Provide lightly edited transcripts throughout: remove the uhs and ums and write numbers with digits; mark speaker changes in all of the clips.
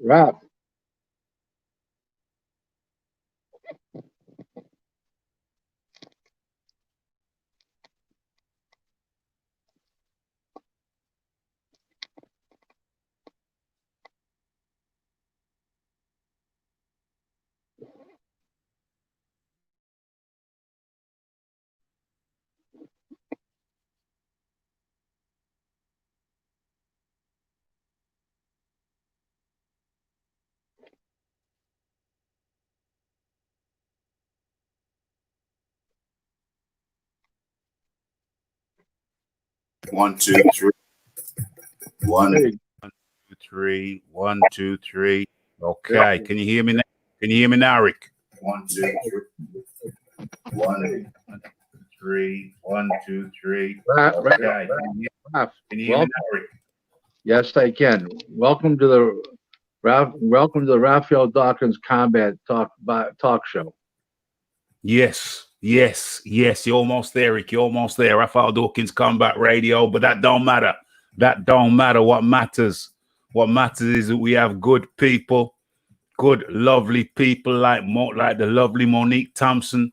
Speaker 1: Rob,
Speaker 2: 1, 2, 3. 1, 2, 3. 1, 2, 3. Okay. Can you hear me now? Can you hear me now, Rick? 1, 2, 3. 1, 3. 1, 2, 3. Okay. Can you hear me now, Rick?
Speaker 1: yes, I can. Welcome to the Raphael Dawkins Combat Talk Show.
Speaker 2: Yes. You're almost there, Rick. You're almost there. Raphael Dawkins Combat Radio, but that don't matter. That don't matter. What matters is that we have good people, good, lovely people like the lovely Monique Thompson,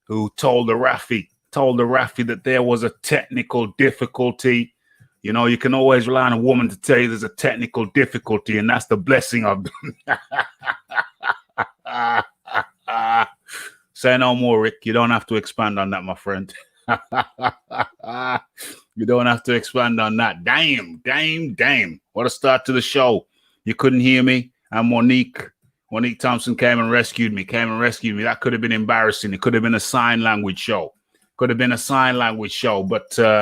Speaker 2: who told the Raphie that there was a technical difficulty. You know, you can always rely on a woman to tell you there's a technical difficulty, and that's the blessing of Say no more, Rick. You don't have to expand on that, my friend. You don't have to expand on that. Damn. What a start to the show. You couldn't hear me. And Monique Thompson came and rescued me. That could have been embarrassing. It could have been a sign language show. But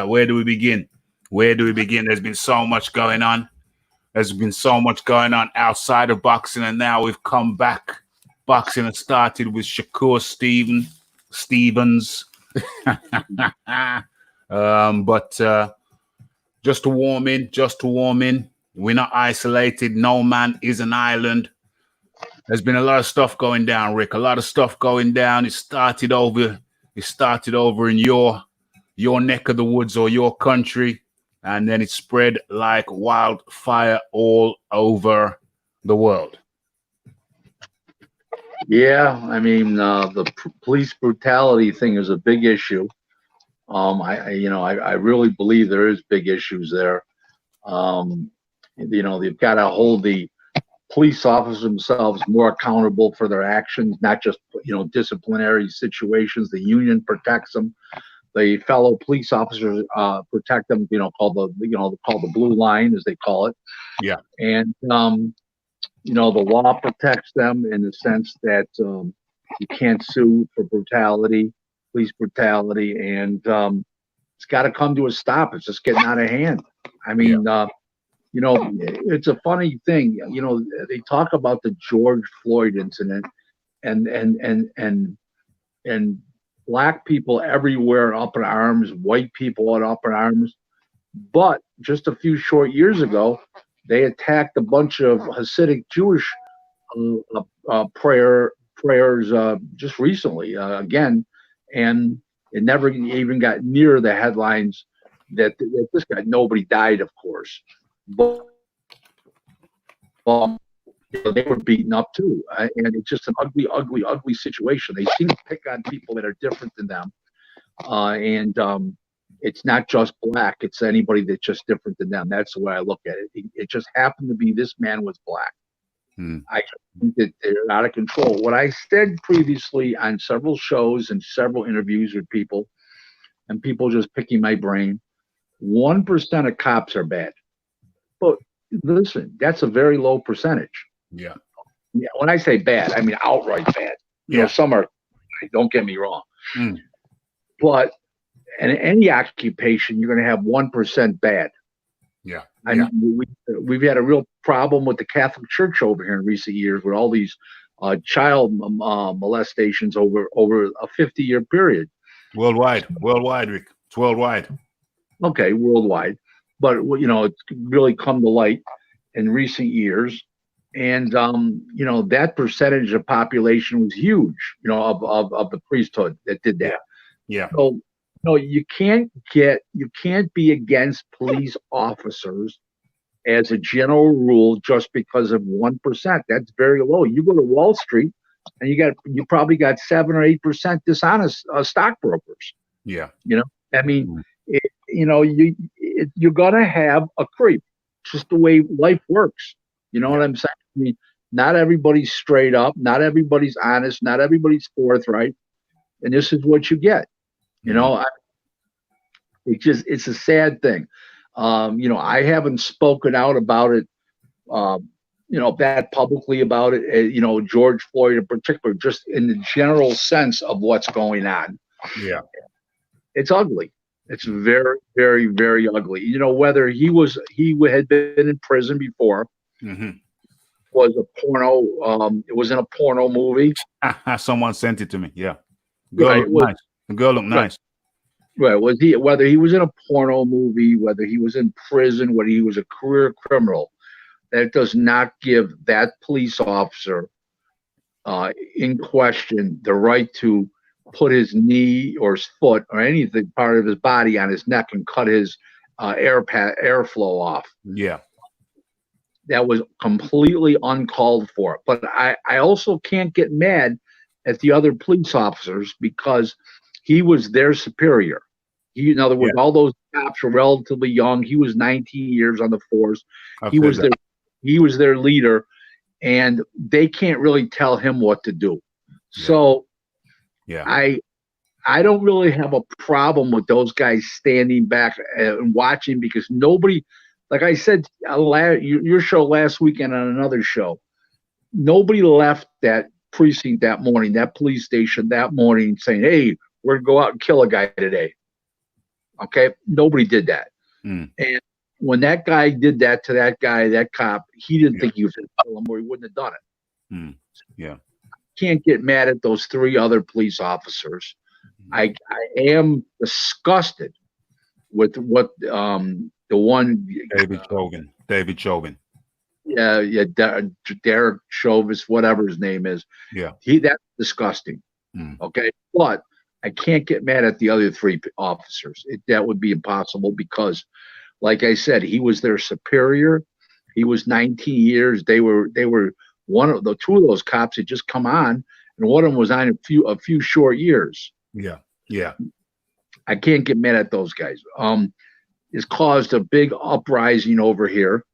Speaker 2: where do we begin? There's been so much going on. Outside of boxing, and now we've come back. Boxing has started with Shakur Stevens. But just to warm in. We're not isolated. No man is an island. There's been a lot of stuff going down, Rick. It started over in your neck of the woods or your country, and then it spread like wildfire all over the world.
Speaker 1: Yeah, I mean, the police brutality thing is a big issue. I really believe there is big issues there. They've got to hold the police officers themselves more accountable for their actions, not just, disciplinary situations. The union protects them. The fellow police officers protect them, called the blue line, as they call it.
Speaker 2: Yeah.
Speaker 1: And, the law protects them in the sense that you can't sue for police brutality, and it's got to come to a stop. It's just getting out of hand. I mean, it's a funny thing. They talk about the George Floyd incident, and black people everywhere up in arms, white people up in arms. But just a few short years ago, they attacked a bunch of Hasidic Jewish prayers just recently again, and it never even got near the headlines that this guy. Nobody died, of course, but they were beaten up too, and it's just an ugly situation. They seem to pick on people that are different than them, and it's not just black. It's anybody that's just different than them. That's the way I look at it. It just happened to be this man was black. I think that they're out of control. What I said previously on several shows and several interviews with people, and people just picking my brain, 1% of cops are bad. But listen, that's a very low percentage.
Speaker 2: Yeah.
Speaker 1: When I say bad, I mean outright bad. Some are, don't get me wrong. But in any occupation, you're going to have 1% bad.
Speaker 2: Yeah.
Speaker 1: I mean, we've had a real problem with the Catholic Church over here in recent years with all these child molestations over a 50-year period.
Speaker 2: Worldwide, Rick. It's worldwide.
Speaker 1: Okay, worldwide, but you know, it's really come to light in recent years, and you know, that percentage of population was huge. You know, of the priesthood that did that.
Speaker 2: Yeah.
Speaker 1: So, no, you can't be against police officers as a general rule just because of 1%. That's very low. You go to Wall Street, and you probably got 7 or 8% dishonest stockbrokers.
Speaker 2: Yeah.
Speaker 1: You know, I mean, you know, you're gonna have a creep. It's just the way life works. You know what I'm saying? I mean, not everybody's straight up, not everybody's honest, not everybody's forthright, and this is what you get. You know, it's a sad thing. You know, I haven't spoken out about it, you know, that publicly about it. You know, George Floyd in particular, just in the general sense of what's going on.
Speaker 2: Yeah,
Speaker 1: it's ugly. It's very, very, very ugly. You know, whether he had been in prison before, was a porno. It was in a porno movie.
Speaker 2: Someone sent it to me. Yeah, girl
Speaker 1: right,
Speaker 2: looked nice. The girl looked nice.
Speaker 1: Right. Whether he was in a porno movie, whether he was in prison, whether he was a career criminal, that does not give that police officer in question the right to put his knee or his foot or anything part of his body on his neck and cut his airflow off.
Speaker 2: Yeah.
Speaker 1: That was completely uncalled for. But I also can't get mad at the other police officers because he was their superior. In other words, all those cops were relatively young. He was 19 years on the force. He was their leader, and they can't really tell him what to do. Yeah. So I don't really have a problem with those guys standing back and watching, because nobody, like I said, your show last weekend on another show, nobody left that precinct that morning, that police station that morning saying, hey, we're going to go out and kill a guy today. Okay? Nobody did that. And when that guy did that to that guy, that cop, he didn't think he was going to kill him, or he wouldn't have done it.
Speaker 2: Yeah.
Speaker 1: Can't get mad at those three other police officers. I am disgusted with what the one
Speaker 2: David Chauvin.
Speaker 1: Yeah, Derek Chauvin, whatever his name is.
Speaker 2: Yeah.
Speaker 1: That's disgusting. Okay. But I can't get mad at the other three officers. That would be impossible because, like I said, he was their superior. He was 19 years. They were two of those cops had just come on, and one of them was on a few short years.
Speaker 2: Yeah. Yeah.
Speaker 1: I can't get mad at those guys. It's caused a big uprising over here.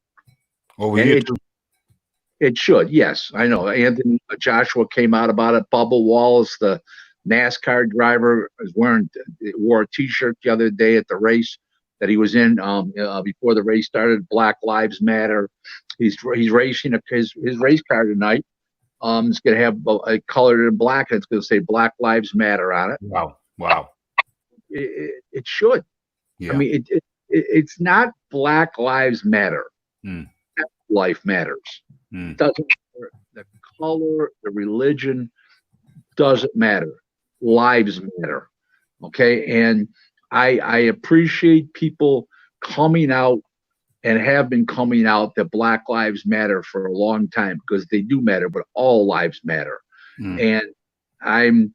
Speaker 1: It should, yes. I know. Anthony Joshua came out about it. Bubba Wallace, the NASCAR driver, wore a T-shirt the other day at the race that he was in before the race started. Black Lives Matter. He's racing his race car tonight. It's going to have a colored in black, and it's going to say Black Lives Matter on it.
Speaker 2: Wow.
Speaker 1: It should. Yeah. I mean, it's not Black Lives Matter. Life matters. It doesn't matter. The color, the religion doesn't matter. Lives matter. Okay. And I appreciate people coming out and have been coming out that Black Lives Matter for a long time, because they do matter, but all lives matter. And I'm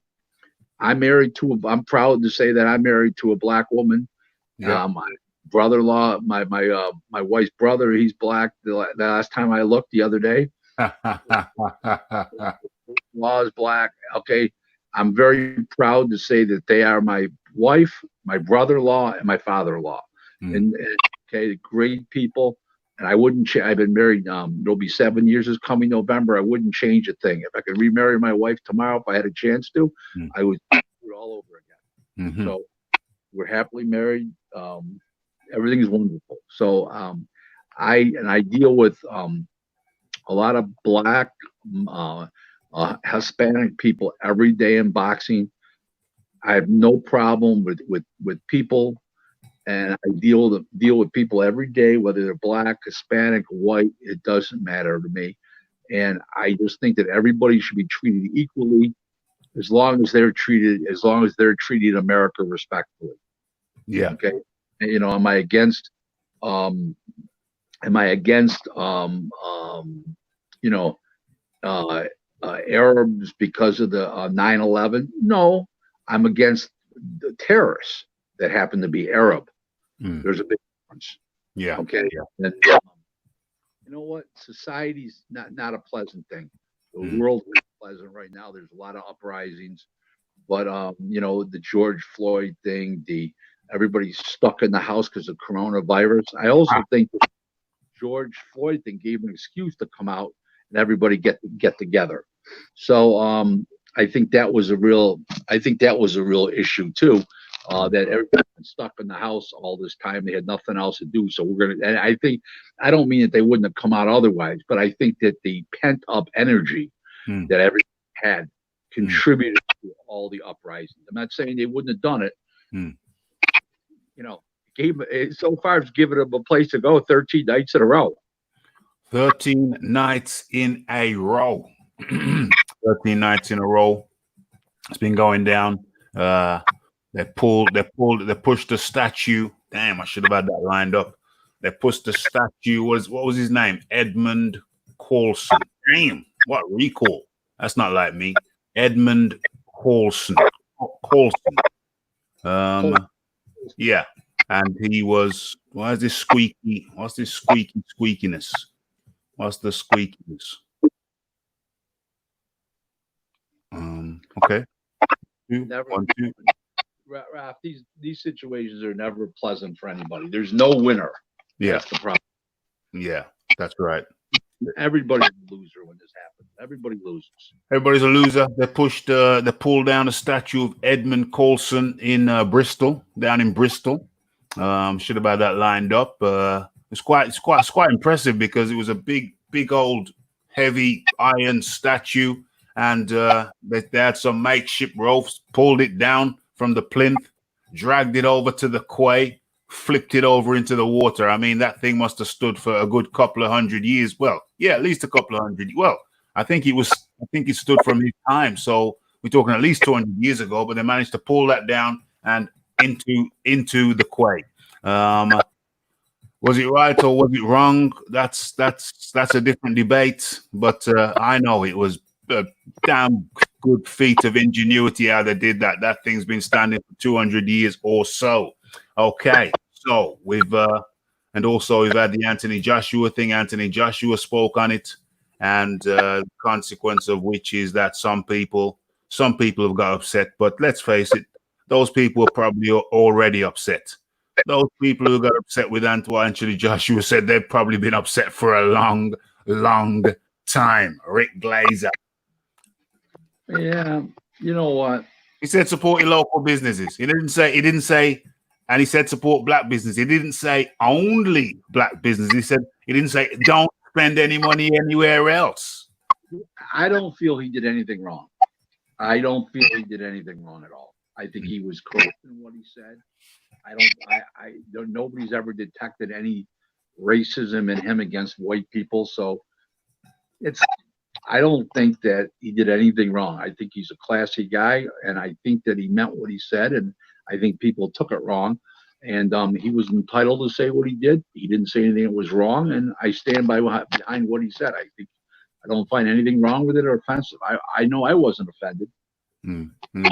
Speaker 1: proud to say that I'm married to a Black woman. My brother-in-law, my wife's brother, he's Black. The last time I looked the other day, law is Black. Okay. I'm very proud to say that they are my wife, my brother-in-law, and my father-in-law. And okay, great people. And I wouldn't I've been married, it'll be 7 years this coming November. I wouldn't change a thing. If I could remarry my wife tomorrow, if I had a chance to, I would do it all over again. So we're happily married. Everything is wonderful. So I deal with a lot of Black, Hispanic people every day in boxing. I have no problem with people and I deal with people every day, whether they're black, Hispanic, white. It doesn't matter to me, and I just think that everybody should be treated equally, as long as they're treating America respectfully.
Speaker 2: Yeah.
Speaker 1: Okay, and, am I against? Um, am I against? You know, uh, Arabs because of the 9/11? No, I'm against the terrorists that happen to be Arab.
Speaker 2: Mm.
Speaker 1: There's a big difference.
Speaker 2: Yeah.
Speaker 1: Okay.
Speaker 2: Yeah.
Speaker 1: And you know what? Society's not a pleasant thing. The
Speaker 2: Mm.
Speaker 1: world is pleasant right now. There's a lot of uprisings, but the George Floyd thing, everybody's stuck in the house because of coronavirus. I also think the George Floyd thing gave an excuse to come out and everybody get together. So I think that was a real issue too. That everybody's been stuck in the house all this time. They had nothing else to do. So and I don't mean that they wouldn't have come out otherwise, but I think that the pent up energy that everybody had contributed to all the uprisings. I'm not saying they wouldn't have done it. So far it's given them a place to go 13 nights in a row.
Speaker 2: 13 nights in a row. 13 nights in a row. It's been going down. They pushed the statue. Damn, I should have had that lined up. They pushed the statue. What was his name? Edmund Coulson. Damn, what recall? That's not like me. Edmund Coulson. Yeah. And he was, what's this squeakiness? What's the squeakiness? Okay.
Speaker 1: Never. Raph, these situations are never pleasant for anybody. There's no winner.
Speaker 2: Yeah.
Speaker 1: That's the problem.
Speaker 2: Yeah, that's right.
Speaker 1: Everybody's a loser when this happens. Everybody loses.
Speaker 2: Everybody's a loser. They pulled down the statue of Edmund Coulson in Bristol, down in Bristol. Should have had that lined up. It's quite impressive because it was a big old heavy iron statue, and they had some makeshift ropes, pulled it down from the plinth, dragged it over to the quay, flipped it over into the water. I mean, that thing must have stood for a good couple of 100 years. Well, yeah, at least a couple of 100. Well, I think it stood from his time. So we're talking at least 200 years ago, but they managed to pull that down and into the quay. Was it right or was it wrong? That's a different debate. But I know it was a damn good feat of ingenuity how they did that. That thing's been standing for 200 years or so. Okay, so we've had the Anthony Joshua thing. Anthony Joshua spoke on it, and the consequence of which is that some people have got upset. But let's face it, those people are probably already upset. Those people who got upset with Anthony Joshua said they've probably been upset for a long, long time. Rick Glaser.
Speaker 1: Yeah, you know what?
Speaker 2: He said support your local businesses. He didn't say, and he said support black business. He didn't say only black business. He didn't say don't spend any money anywhere else.
Speaker 1: I don't feel he did anything wrong. I don't feel he did anything wrong at all. I think he was correct in what he said. Nobody's ever detected any racism in him against white people. So I don't think that he did anything wrong. I think he's a classy guy, and I think that he meant what he said, and I think people took it wrong. And he was entitled to say what he did. He didn't say anything that was wrong, and I stand behind what he said. I don't find anything wrong with it or offensive. I know I wasn't offended.
Speaker 2: Mm-hmm.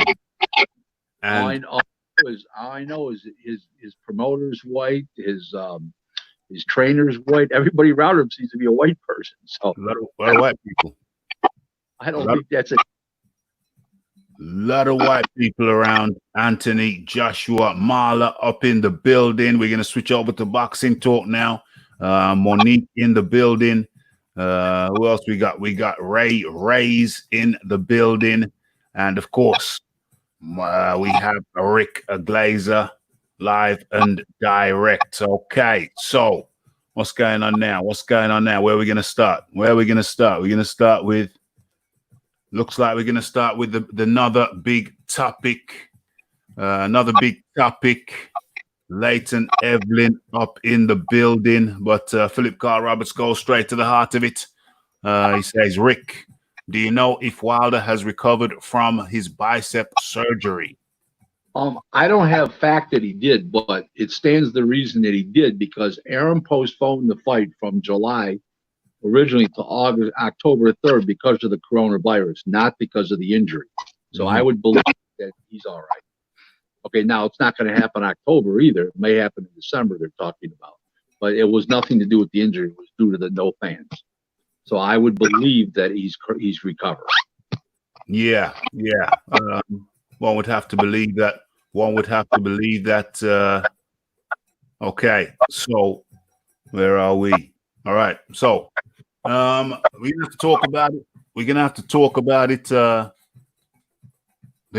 Speaker 1: All I know is his promoter's white, his trainer's white. Everybody around him seems to be a white person. So
Speaker 2: a lot of white people.
Speaker 1: I don't think that's a
Speaker 2: lot of white people around. Anthony Joshua Marla up in the building. We're gonna switch over to boxing talk now. Monique in the building. Who else we got? We got Ray's in the building, and of course. We have Rick Glaser live and direct. Okay, so what's going on now? Where are we going to start? We're going to start with, looks like we're going to start with another big topic. Leighton Evelyn up in the building, but Philip Carl Roberts goes straight to the heart of it. He says, Rick, do you know if Wilder has recovered from his bicep surgery?
Speaker 1: I don't have fact that he did, but it stands the reason that he did because Aaron postponed the fight from July originally to October 3rd because of the coronavirus, not because of the injury. So I would believe that he's all right. Okay, now it's not going to happen October either. It may happen in December, they're talking about. But it was nothing to do with the injury. It was due to the no fans. So I would believe that he's recovered.
Speaker 2: Yeah. One would have to believe that. Okay, so where are we? All right, so we're gonna have to talk about it. We're gonna have to talk about it. The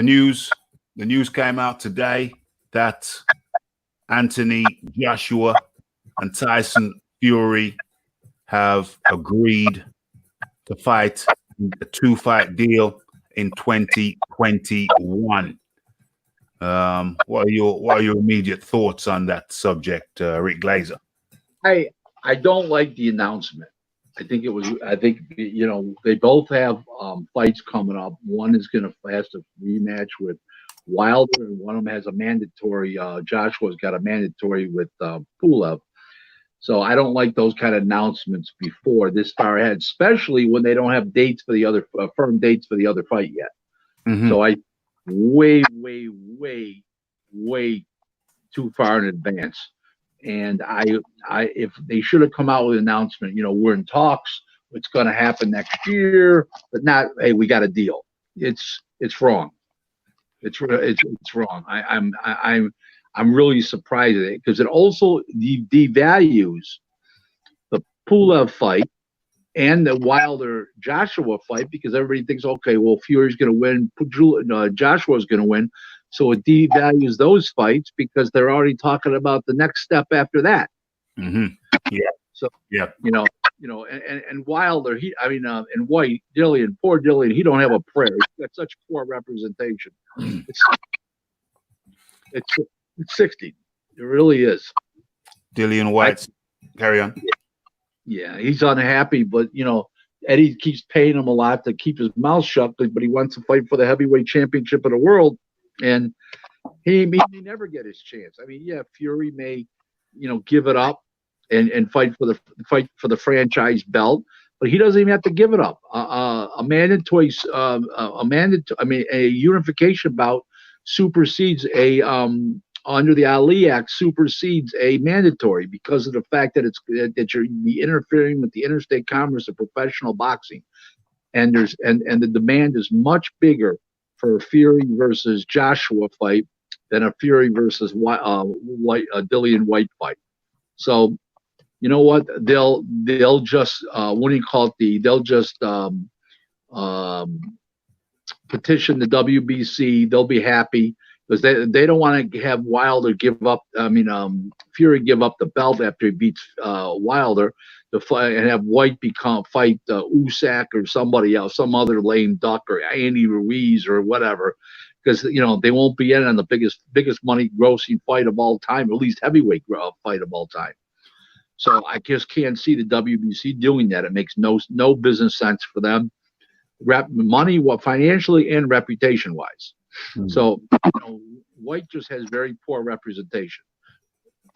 Speaker 2: news came out today that Anthony Joshua and Tyson Fury have agreed to fight a 2-fight deal in 2021. What are your immediate thoughts on that subject, Rick Glaser?
Speaker 1: I don't like the announcement. I think they both have fights coming up. One is going to have a rematch with Wilder, and one of them has a mandatory. Joshua's got a mandatory with Pulev. So I don't like those kind of announcements before this far ahead, especially when they don't have dates for the other firm dates for the other fight yet. So I way too far in advance. And if they should have come out with an announcement, we're in talks, it's going to happen next year, but not, hey, we got a deal. It's wrong. It's wrong. I'm really surprised at it because it also devalues the Pulev fight and the Wilder Joshua fight because everybody thinks, okay, well, Fury's going to win, Joshua's going to win. So it devalues those fights because they're already talking about the next step after that.
Speaker 2: Yeah.
Speaker 1: So and Wilder, and White, poor Dillian, he don't have a prayer. He's got such poor representation. It's 60. It really is.
Speaker 2: Dillian White, carry on.
Speaker 1: Yeah, he's unhappy, but Eddie keeps paying him a lot to keep his mouth shut, but he wants to fight for the heavyweight championship of the world. And he may never get his chance. Fury may, give it up and fight for the franchise belt, but he doesn't even have to give it up. A unification bout supersedes under the Ali Act supersedes a mandatory because of the fact that that you're interfering with the interstate commerce of professional boxing, and the demand is much bigger for a Fury versus Joshua fight than a Fury versus Dillian White fight. So, you know what? They'll just they'll just petition the WBC. They'll be happy because they don't want to have Wilder give up. Fury give up the belt after he beats Wilder to fight and have White fight Usyk or somebody else, some other lame duck or Andy Ruiz or whatever, because they won't be in on the biggest money grossing fight of all time, at least heavyweight fight of all time. So I just can't see the WBC doing that. It makes no business sense for them, money, financially and reputation wise. So White just has very poor representation.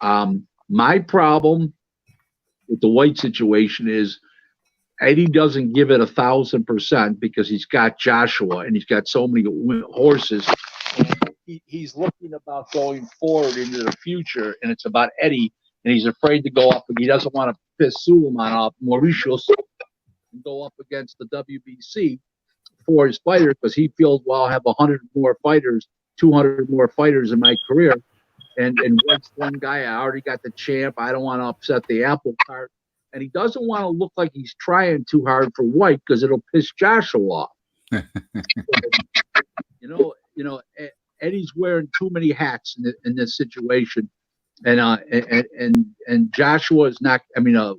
Speaker 1: My problem with the White situation is Eddie doesn't give it 1,000% because he's got Joshua and he's got so many horses. And he's looking about going forward into the future, and it's about Eddie, and he's afraid to go up. He doesn't want to piss Suleiman off, Mauricio, and go up against the WBC for his fighter because he feels, well, I'll have 100 more fighters, 200 more fighters in my career. And White's one guy, I already got the champ. I don't want to upset the apple cart. And he doesn't want to look like he's trying too hard for White because it'll piss Joshua off. Eddie's wearing too many hats in this situation. And Joshua is not,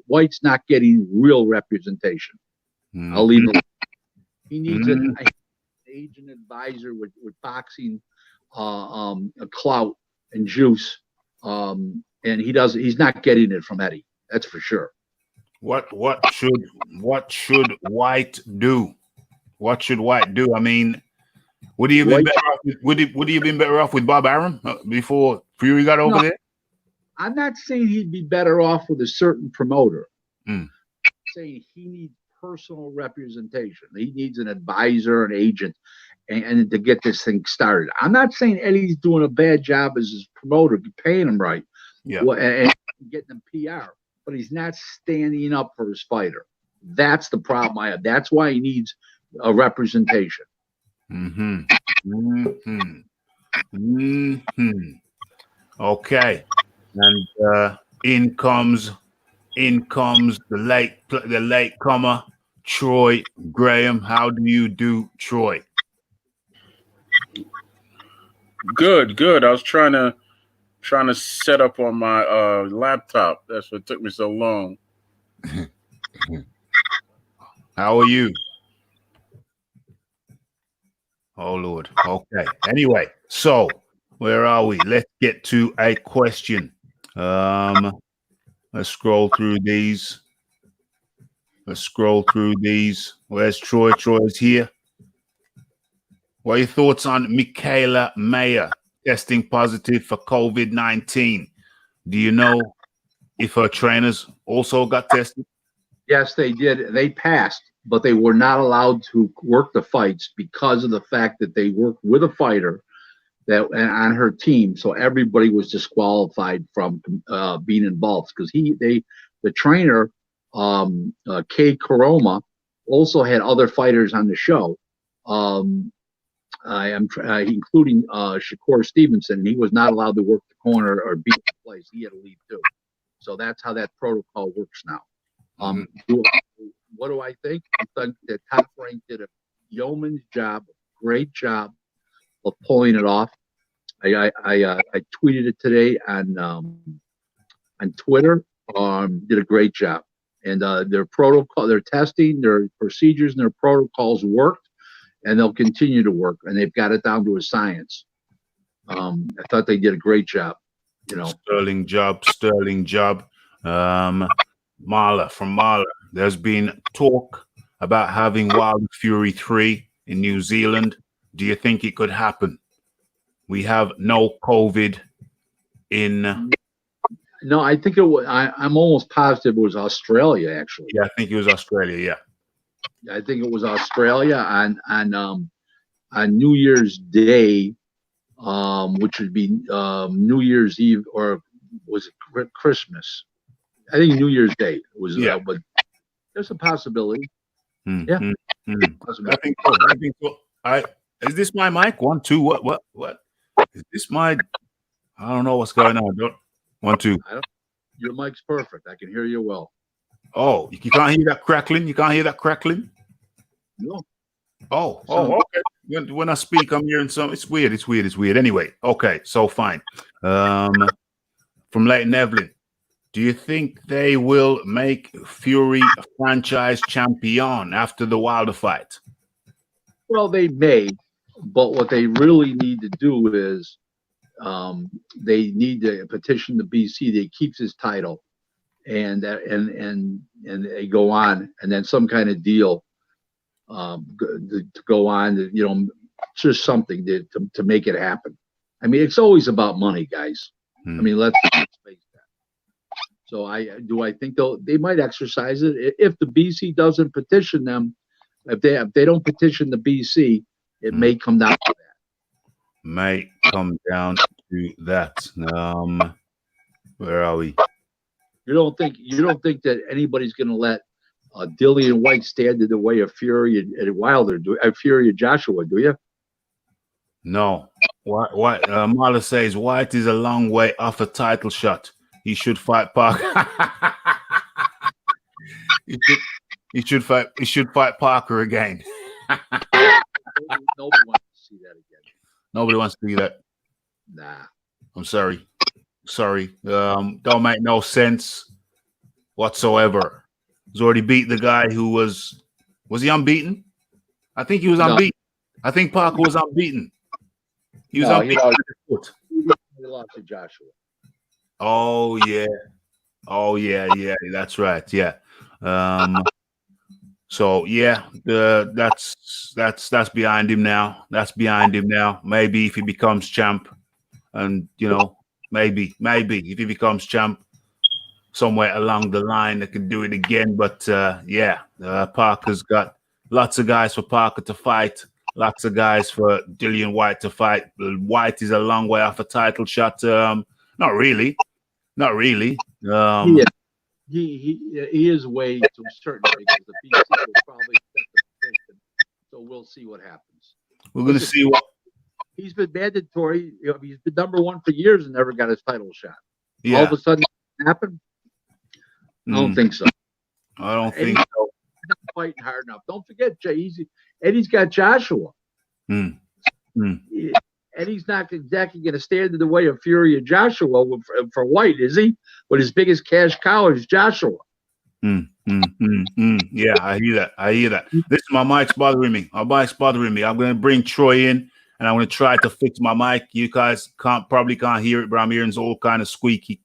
Speaker 1: White's not getting real representation. I'll leave it. He needs an agent advisor with boxing a clout and juice And he's not getting it from Eddie. That's for sure.
Speaker 2: What should White do? What should White do? I mean, would he have been better off would he have been better off with Bob Arum before Fury got over there?
Speaker 1: I'm not saying he'd be better off with a certain promoter.
Speaker 2: I'm
Speaker 1: saying he needs personal representation. He needs an advisor, an agent, and to get this thing started. I'm not saying Eddie's doing a bad job as his promoter, paying him right, and getting him PR, but he's not standing up for his fighter. That's the problem I have. That's why he needs a representation.
Speaker 2: Okay, and in comes the late comer, Troy Graham. How do you do, Troy?
Speaker 3: Good. I was trying to set up on my laptop. That's what took me so long.
Speaker 2: How are you? Oh Lord. Okay. Anyway, so where are we? Let's get to a question. Let's scroll through these. Where's Troy? Troy's here. What are your thoughts on Michaela Mayer testing positive for COVID-19? Do you know if her trainers also got tested?
Speaker 1: Yes, they did. They passed, but they were not allowed to work the fights because of the fact that they worked with a fighter that on her team. So everybody was disqualified from being involved because the trainer, Kay Koroma, also had other fighters on the show. Including Shakur Stevenson. He was not allowed to work the corner or beat the place. He had to leave too. So that's how that protocol works now. What do I think? I think that Top Rank did a yeoman's job, great job of pulling it off. I tweeted it today on Twitter. Did a great job, and their protocol, their testing, their procedures, and their protocols worked, and they'll continue to work, and they've got it down to a science. I thought they did a great job.
Speaker 2: Sterling job. Marla. There's been talk about having Wilder Fury 3 in New Zealand. Do you think it could happen? We have no COVID in.
Speaker 1: No, I think it was. I'm almost positive it was Australia. Actually,
Speaker 2: yeah, I think it was Australia. Yeah,
Speaker 1: I think it was Australia on New Year's Day, which would be New Year's Eve, or was it Christmas? I think New Year's Day was.
Speaker 2: Yeah,
Speaker 1: but there's a possibility.
Speaker 2: Yeah, I think so. Is this my mic? 1, 2. What? Is this my? I don't know what's going on. 1, 2.
Speaker 1: Your mic's perfect. I can hear you well.
Speaker 2: Oh, you can't hear that crackling? You can't hear that crackling?
Speaker 1: No.
Speaker 2: Oh, okay. When I speak, I'm hearing some. It's weird. Anyway, okay, so fine. From Leighton Evelyn, do you think they will make Fury a franchise champion after the Wilder fight?
Speaker 1: Well, they may, but what they really need to do is they need to petition the BC that keeps his title, and they go on, and then some kind of deal to go on, just something to make it happen. I mean, it's always about money, guys. I mean, let's face that. So I think they might exercise it if the BC doesn't petition them. If they don't petition the BC, it may come down to that.
Speaker 2: May come down to that. Where are we?
Speaker 1: You don't think that anybody's going to let Dillian White stand in the way of Fury and Wilder, Fury and Joshua, do you?
Speaker 2: No. What? Marla says White is a long way off a title shot. He should fight Parker. he should fight Parker again.
Speaker 1: Nobody wants to see that again.
Speaker 2: Nobody wants to see that.
Speaker 1: Nah.
Speaker 2: I'm sorry. Don't make no sense whatsoever. He's already beat the guy who was he unbeaten? I think he was unbeaten. I think Parker was unbeaten. He was unbeaten.
Speaker 1: He lost to Joshua.
Speaker 2: Oh yeah. Oh yeah. That's right. Yeah. So yeah, that's behind him now. That's behind him now. Maybe if he becomes champ, and maybe if he becomes champ somewhere along the line, they can do it again. But Parker's got lots of guys for Parker to fight. Lots of guys for Dillian White to fight. White is a long way off a title shot. Not really. Not really.
Speaker 1: He is way to a certain degree because the BC will probably set the position. So we'll see what happens.
Speaker 2: We're gonna see what
Speaker 1: he's been mandatory. He's been number one for years and never got his title shot.
Speaker 2: Yeah.
Speaker 1: All of a sudden, it happened. I don't think so.
Speaker 2: I don't think so.
Speaker 1: He's not fighting hard enough. Don't forget, Jay. Eddie's got Joshua. Eddie's not exactly going to stand in the way of Fury and Joshua for White, is he? But his biggest cash cow is Joshua.
Speaker 2: Yeah, I hear that. Listen, my mic's bothering me. I'm going to bring Troy in, and I'm going to try to fix my mic. You guys probably can't hear it, but I'm hearing all kind of squeaky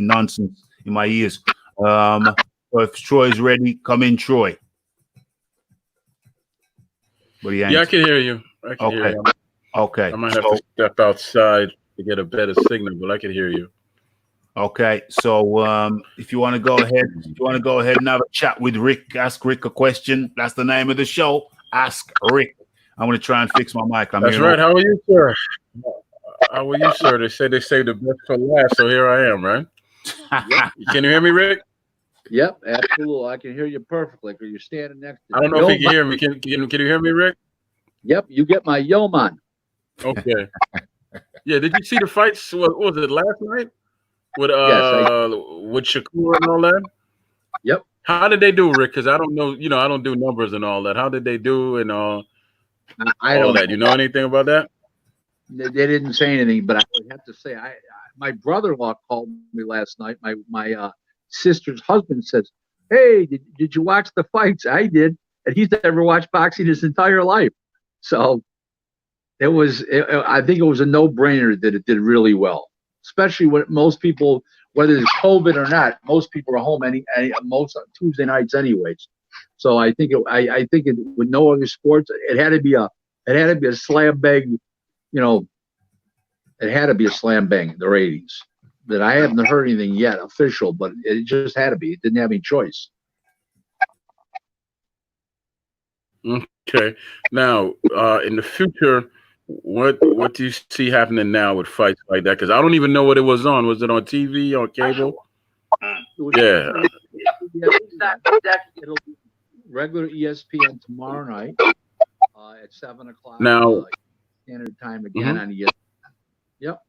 Speaker 2: nonsense in my ears. So if Troy's ready, come in, Troy. But
Speaker 3: I can hear you. I can hear you.
Speaker 2: Okay.
Speaker 3: I might have to step outside to get a better signal, but I can hear you.
Speaker 2: Okay. So if you want to go ahead and have a chat with Rick, ask Rick a question. That's the name of the show. Ask Rick. I'm going to try and fix my mic.
Speaker 3: That's right. How are you, sir? How are you, sir? They say the best for last, so here I am, right? Can you hear me, Rick?
Speaker 1: Yep, absolutely. I can hear you perfectly because you're standing next to me.
Speaker 3: I don't know if you can hear me. Can you hear me, Rick?
Speaker 1: Yep, you get my yeoman.
Speaker 3: Okay. Yeah, did you see the fights? What was it, last night? With with Shakur and all that?
Speaker 1: Yep.
Speaker 3: How did they do, Rick? Because I don't know, I don't do numbers and all that. How did they do and all that? You know anything about that?
Speaker 1: They didn't say anything, but I would have to say my brother-in-law called me last night. My sister's husband says, "Hey, did you watch the fights?" I did, and he's never watched boxing his entire life. So I think it was a no-brainer that it did really well, especially when most people, whether it's COVID or not, most people are home most Tuesday nights anyways. So I think with no other sports, it had to be a slam bang, it had to be a slam bang, the ratings. That I haven't heard anything yet official, but it just had to be. It didn't have any choice.
Speaker 3: Okay. Now, in the future, what do you see happening now with fights like that? Because I don't even know what it was on. Was it on TV, on cable? Yeah.
Speaker 1: It'll be regular ESPN tomorrow night at 7 o'clock.
Speaker 3: Now,
Speaker 1: standard time again on ESPN. Yep.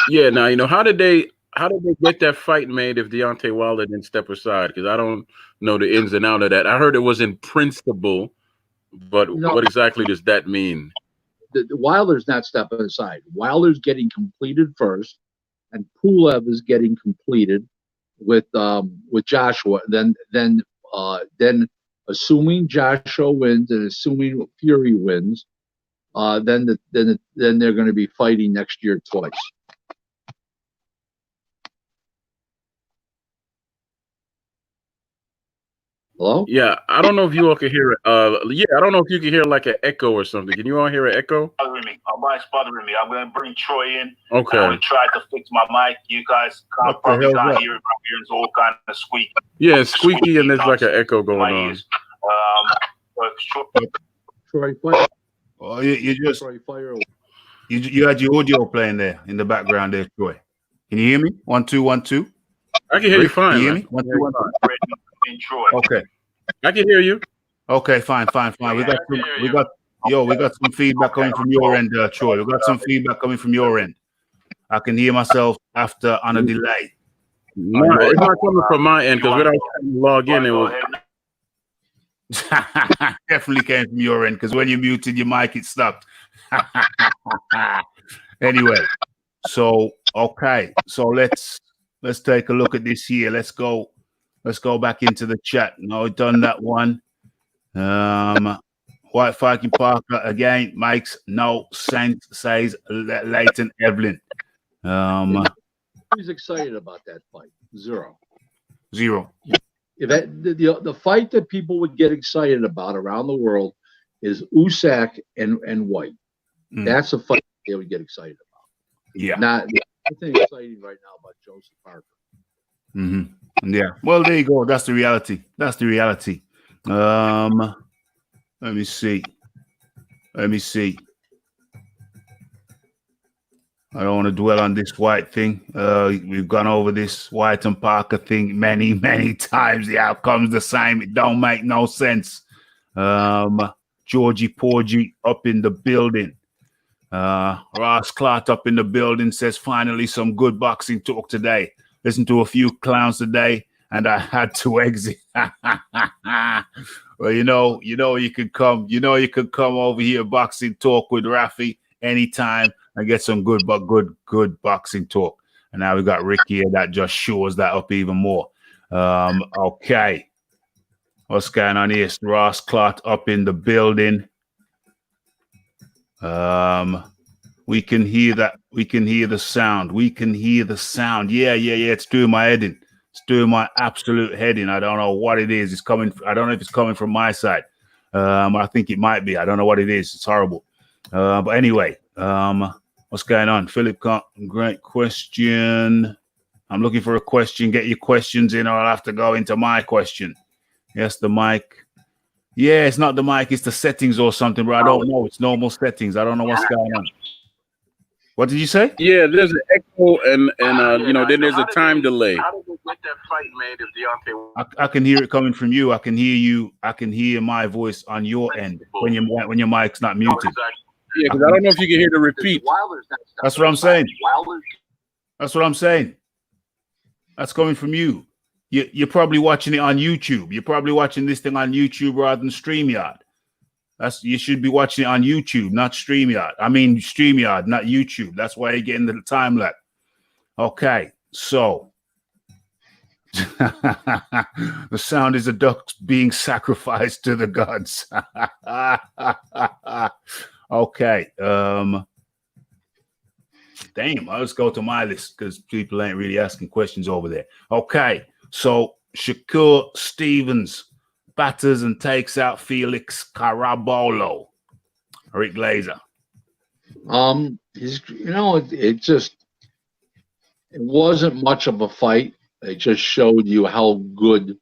Speaker 3: Yeah. Now, how did they get that fight made if Deontay Wilder didn't step aside? Because I don't know the ins and outs of that. I heard it was in principle, but what exactly does that mean?
Speaker 1: The Wilder's not stepping aside. Wilder's getting completed first, and Pulev is getting completed with Joshua. Then assuming Joshua wins and assuming Fury wins, then they're going to be fighting next year twice. Hello?
Speaker 3: Yeah, I don't know if you all can hear it. I don't know if you can hear like an echo or something. Can you all hear an echo?
Speaker 2: My mic's bothering me. I'm going to bring Troy in.
Speaker 3: Okay.
Speaker 2: I'm going to try to fix my mic. You guys probably can't hear it. I'm hearing all kind of squeaky.
Speaker 3: Yeah, it's squeaky and there's like an echo going on.
Speaker 1: Troy, fire.
Speaker 2: Oh, you just
Speaker 1: Troy, fire.
Speaker 2: You had your audio playing there in the background there, Troy. Can you hear me? 1 2 1 2.
Speaker 3: I can hear you fine.
Speaker 2: Can you hear me? 1 2 1 2. Okay.
Speaker 3: I can hear you.
Speaker 2: Okay, fine. We got some feedback coming from your end, Troy. We got some feedback coming from your end. I can hear myself on a delay.
Speaker 3: No, it's not coming from my end because when I was trying to log in, it was
Speaker 2: definitely came from your end because when you muted your mic, it stopped. Anyway, so let's take a look at this here. Let's go back into the chat. No, done that one. White Viking Parker again makes no sense, says Leighton Evelyn.
Speaker 1: Who's excited about that fight? Zero.
Speaker 2: If
Speaker 1: The fight that people would get excited about around the world is Usyk and White. That's a fight they would get excited about.
Speaker 2: Yeah.
Speaker 1: Not nothing exciting right now about Joseph Parker.
Speaker 2: Yeah. Well, there you go. That's the reality. Let me see. I don't want to dwell on this White thing. We've gone over this White and Parker thing many, many times. The outcome's the same. It don't make no sense. Georgie Porgy up in the building. Ross Clark up in the building says, finally some good boxing talk today. Listen to a few clowns today, and I had to exit. Well, you can come over here, boxing talk with Raphie anytime and get some good boxing talk. And now we got Rick here that just shores that up even more. Okay. What's going on here? Ross Clark up in the building. We can hear that. We can hear the sound. Yeah. It's doing my head in. It's doing my absolute head in. I don't know what it is. It's coming. I don't know if it's coming from my side. I think it might be. I don't know what it is. It's horrible. But anyway, what's going on? Philip, great question. I'm looking for a question. Get your questions in, or I'll have to go into my question. Yes, the mic. Yeah, it's not the mic. It's the settings or something, bro. I don't know. It's normal settings. I don't know what's going on. What did you say?
Speaker 3: Yeah, there's an echo and then there's a time delay. How did we get that fight made if Deontay?
Speaker 2: I can hear it coming from you. I can hear you. I can hear my voice on your end when your mic's not muted.
Speaker 3: Yeah, because I don't know if you can hear the repeat.
Speaker 2: That's what I'm saying. That's coming from you. You're probably watching it on YouTube. You're probably watching this thing on YouTube rather than StreamYard. You should be watching it on YouTube, not StreamYard. I mean StreamYard, not YouTube. That's why you're getting the time lapse. Okay, so the sound is a duck being sacrificed to the gods. Okay. Damn, let's go to my list because people ain't really asking questions over there. Okay, so Shakur Stevens batters and takes out Felix Caraballo. Rick Glaser.
Speaker 1: It wasn't much of a fight. It just showed you how good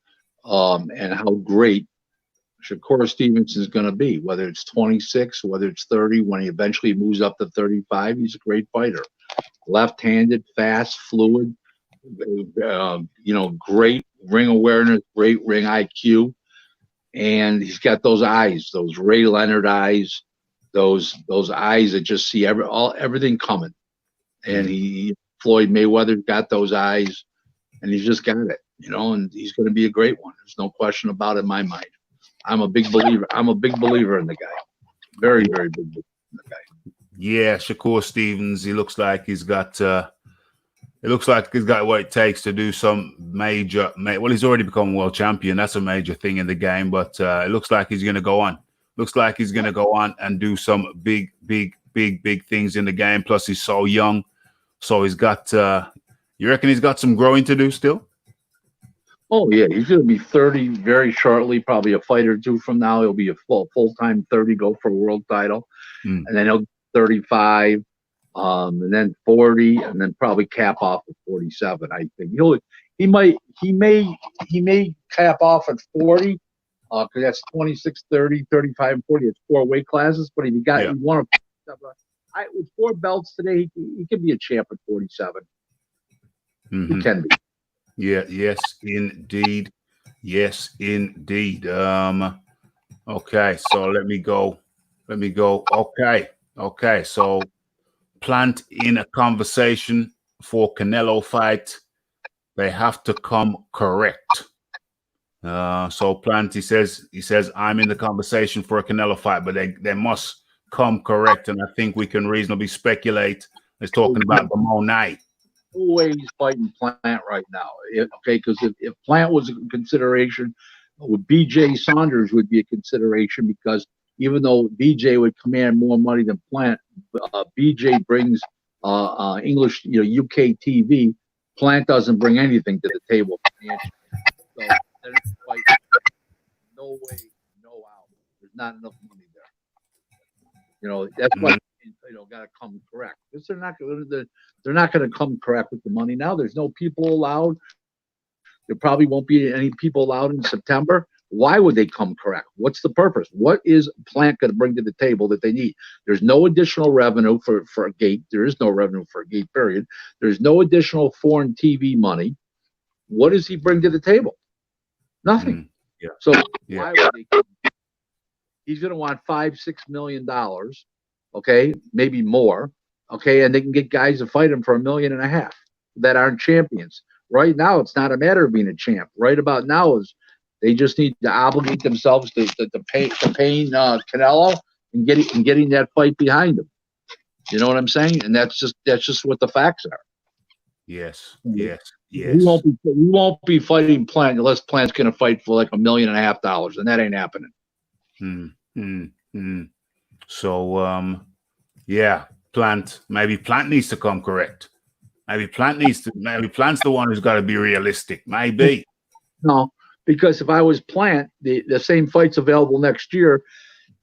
Speaker 1: and how great Shakur Stevenson is going to be. Whether it's 26, whether it's 30, when he eventually moves up to 35, he's a great fighter. Left-handed, fast, fluid, great ring awareness, great ring IQ. And he's got those eyes, those Ray Leonard eyes, those eyes that just see everything coming. And Floyd Mayweather got those eyes, and he's just got it, and he's going to be a great one. There's no question about it in my mind. I'm a big believer. In the guy. Very, very big believer in the guy.
Speaker 2: Yeah, Shakur Stevens. He looks like he's got. It looks like he's got what it takes to do some major. Well, he's already become world champion. That's a major thing in the game. But it looks like he's going to go on. Looks like he's going to go on and do some big things in the game. Plus, he's so young. So he's got. You reckon he's got some growing to do still?
Speaker 1: Oh yeah, he's going to be 30 very shortly. Probably a fight or two from now, he'll be a full-time 30, go for a world title, and then he'll 35, and then 40, and then probably cap off at 47. I think he may cap off at 40, because that's 26, 30, 35, and 40. It's 4 weight classes, but if you want to, with 4 belts today, he can be a champ at 47. He can be.
Speaker 2: Yeah, yes, indeed. Okay, so let me go. Okay, so Plant in a conversation for Canelo fight. They have to come correct. So Plant, he says, I'm in the conversation for a Canelo fight, but they must come correct. And I think we can reasonably speculate. He's talking about the Mo Night.
Speaker 1: No way he's fighting Plant right now. Because if Plant was a consideration, BJ Saunders would be a consideration because even though BJ would command more money than Plant, BJ brings English, UK TV. Plant doesn't bring anything to the table financially. So that is like no way, no out. There's not enough money there. That's why got to come correct. Because they're not going to come correct with the money now. There's no people allowed. There probably won't be any people allowed in September. Why would they come correct? What's the purpose? What is Plant going to bring to the table that they need? There's no additional revenue for a gate. There is no revenue for a gate, period. There's no additional foreign TV money. What does he bring to the table? Nothing.
Speaker 2: Yeah.
Speaker 1: So why would they come? He's going to want $5-6 million, okay, maybe more, okay, and they can get guys to fight him for $1.5 million that aren't champions. Right now, it's not a matter of being a champ. Right about now is they just need to obligate themselves to paying Canelo and getting that fight behind them. You know what I'm saying? And that's just what the facts are.
Speaker 2: Yes.
Speaker 1: We won't be fighting Plant unless Plant's going to fight for like $1.5 million, and that ain't happening.
Speaker 2: So maybe Plant needs to come correct. Maybe Plant's the one who's got to be realistic. Maybe.
Speaker 1: No, because if I was Plant, the same fight's available next year,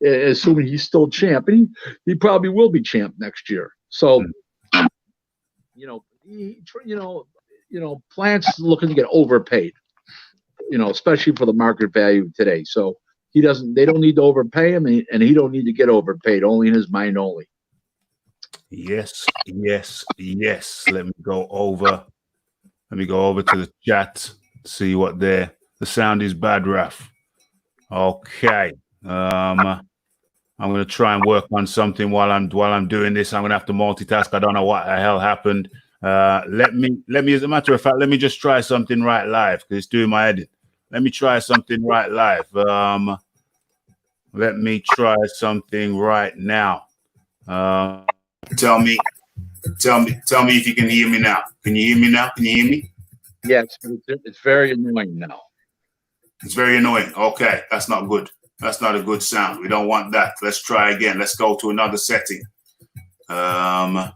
Speaker 1: assuming he's still champ, and he probably will be champ next year. So, Plant's looking to get overpaid, especially for the market value today. So they don't need to overpay him, and he don't need to get overpaid, only in his mind only.
Speaker 2: Yes. Let me go over to the chat, see what the sound is bad, Raph. Okay. I'm gonna try and work on something while I'm doing this. I'm gonna have to multitask. I don't know what the hell happened. Let me, as a matter of fact, let me just try something right live because it's doing my edit. Let me try something right live. Let me try something right now. Tell me if you can hear me now. Can you hear me now? Can you hear me?
Speaker 1: Yes, it's very annoying now.
Speaker 2: It's very annoying. Okay, that's not good. That's not a good sound. We don't want that. Let's try again. Let's go to another setting. Tell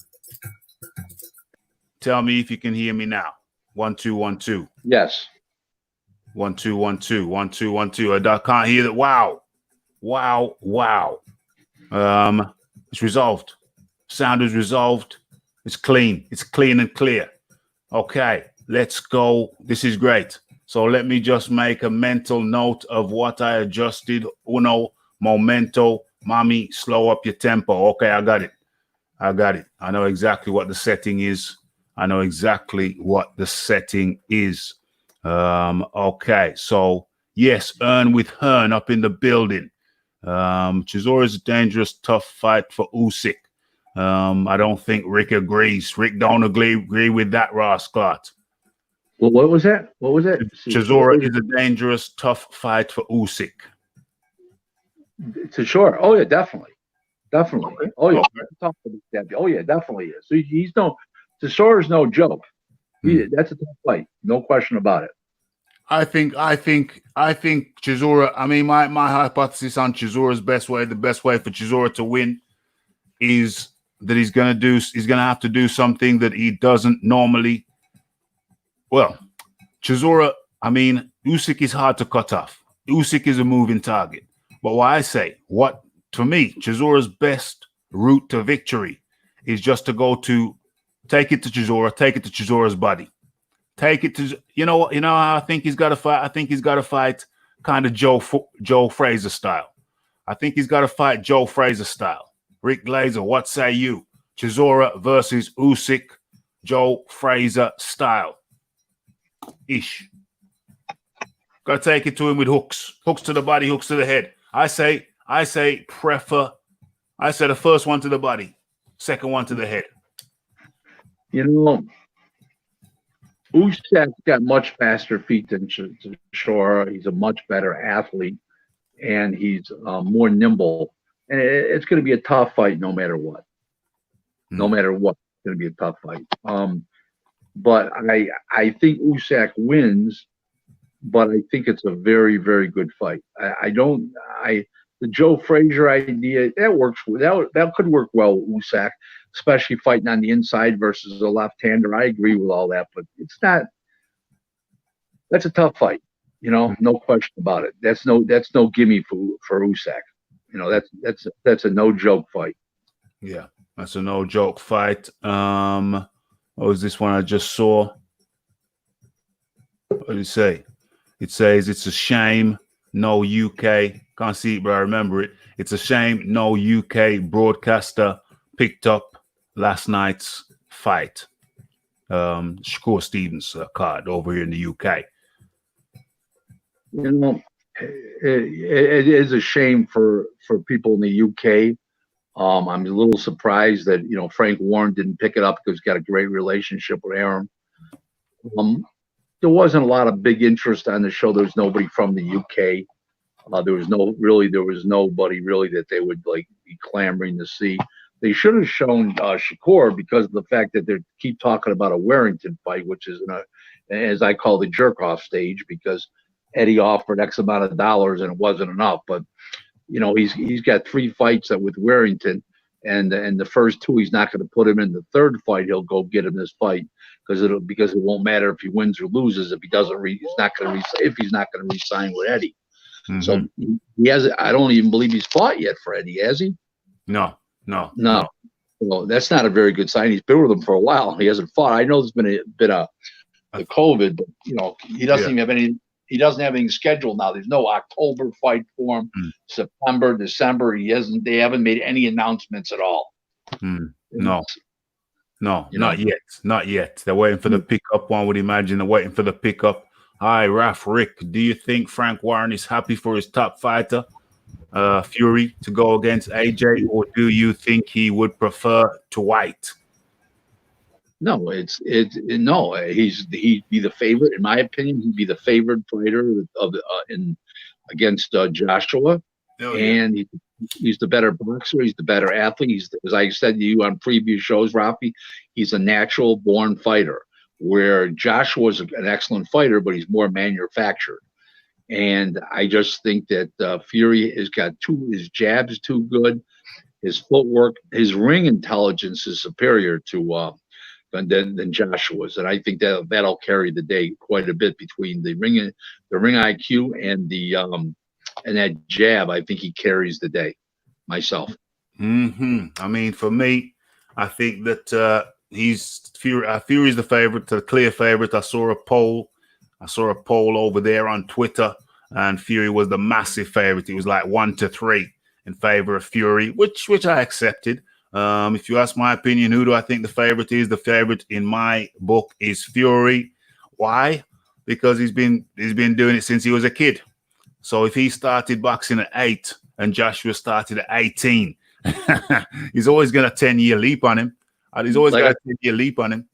Speaker 2: me if you can hear me now. 1 2 1 2.
Speaker 1: Yes.
Speaker 2: 1 2 1 2 1 2 1 2. I can't hear that. Wow. It's resolved. Sound is resolved. It's clean. It's clean and clear. Okay, let's go. This is great. So let me just make a mental note of what I adjusted. Uno, momento, mommy, slow up your tempo. Okay, I got it. I know exactly what the setting is. Okay, so yes, Earn with Hearn up in the building. Chisora is a dangerous, tough fight for Usyk. I don't think Rick agrees. Rick don't agree with that, Ross Scott.
Speaker 1: Well, what was that?
Speaker 2: Chisora is a dangerous, tough fight for Usyk.
Speaker 1: Sure. Oh yeah, definitely.
Speaker 2: Okay.
Speaker 1: Oh yeah.
Speaker 2: Okay.
Speaker 1: Oh yeah, definitely is. So Chisora's no joke. That's a tough fight, no question about it.
Speaker 2: I think Chisora. I mean, my hypothesis on Chisora's the best way for Chisora to win is that he's gonna have to do something that he doesn't normally. Well, Chisora. I mean, Usyk is hard to cut off. Usyk is a moving target. But to me, Chisora's best route to victory is just to take it to Chisora, take it to Chisora's body. Take it to how I think he's got to fight. I think he's got to fight kind of Joe Fraser style. I think he's got to fight Joe Fraser style. Rick Glaser, what say you? Chisora versus Usyk, Joe Fraser style. Ish. Got to take it to him with hooks to the body, hooks to the head. I say the first one to the body, second one to the head.
Speaker 1: Usyk's got much faster feet than Chisora. He's a much better athlete, and he's more nimble. And it's going to be a tough fight no matter what. No matter what, it's going to be a tough fight. But I think Usyk wins, but I think it's a very, very good fight. the Joe Frazier idea, that works. That could work well with Usyk, especially fighting on the inside versus a left-hander. I agree with all that, but it's not. That's a tough fight, no question about it. That's no gimme for Usyk. That's a no joke fight.
Speaker 2: Yeah, that's a no joke fight. What was this one I just saw? What did it say? It says it's a shame no UK. Can't see it, but I remember it. It's a shame no UK broadcaster picked up last night's fight. Shakur Stevens card over here in the UK.
Speaker 1: It is a shame for people in the UK. I'm a little surprised that Frank Warren didn't pick it up because he's got a great relationship with Aaron. There wasn't a lot of big interest on the show. There was nobody from the UK. There was nobody really that they would be clamoring to see. They should have shown Shakur because of the fact that they keep talking about a Warrington fight, which is as I call the jerk off stage, because Eddie offered X amount of dollars and it wasn't enough. But he's got 3 fights with Warrington, and the first 2 he's not going to put him in. The third fight he'll go get him this fight because it won't matter if he wins or loses if he's not going to re-sign with Eddie. Mm-hmm. So he has. I don't even believe he's fought yet for Eddie, has he?
Speaker 2: No.
Speaker 1: Well, that's not a very good sign. He's been with him for a while. He hasn't fought. I know there's been the COVID, but he doesn't even have any. He doesn't have anything scheduled now. There's no October fight for him. September, December. They haven't made any announcements at all.
Speaker 2: No, not yet. They're waiting for the pickup. One would imagine they're waiting for the pickup. Hi, Rick. Do you think Frank Warren is happy for his top fighter, Fury, to go against AJ, or do you think he would prefer to fight?
Speaker 1: No, no. He'd be the favorite, in my opinion. He'd be the favorite fighter against Joshua, and he's the better boxer. He's the better athlete. As I said to you on previous shows, Raphie, he's a natural born fighter. Where Joshua is an excellent fighter, but he's more manufactured. And I just think that Fury has got his jab is too good, his footwork, his ring intelligence is superior to than Joshua's, and I think that'll carry the day quite a bit between the ring IQ and that jab. I think he carries the day. Myself.
Speaker 2: I mean, for me, I think that Fury's the favorite, the clear favorite. I saw a poll over there on Twitter, and Fury was the massive favorite. It was like 1-3 in favor of Fury, which I accepted. If you ask my opinion, who do I think the favorite is? The favorite in my book is Fury. Why? Because he's been doing it since he was a kid. So if he started boxing at 8 and Joshua started at 18, he's always got a 10-year leap on him. He's always got a 10-year leap on him.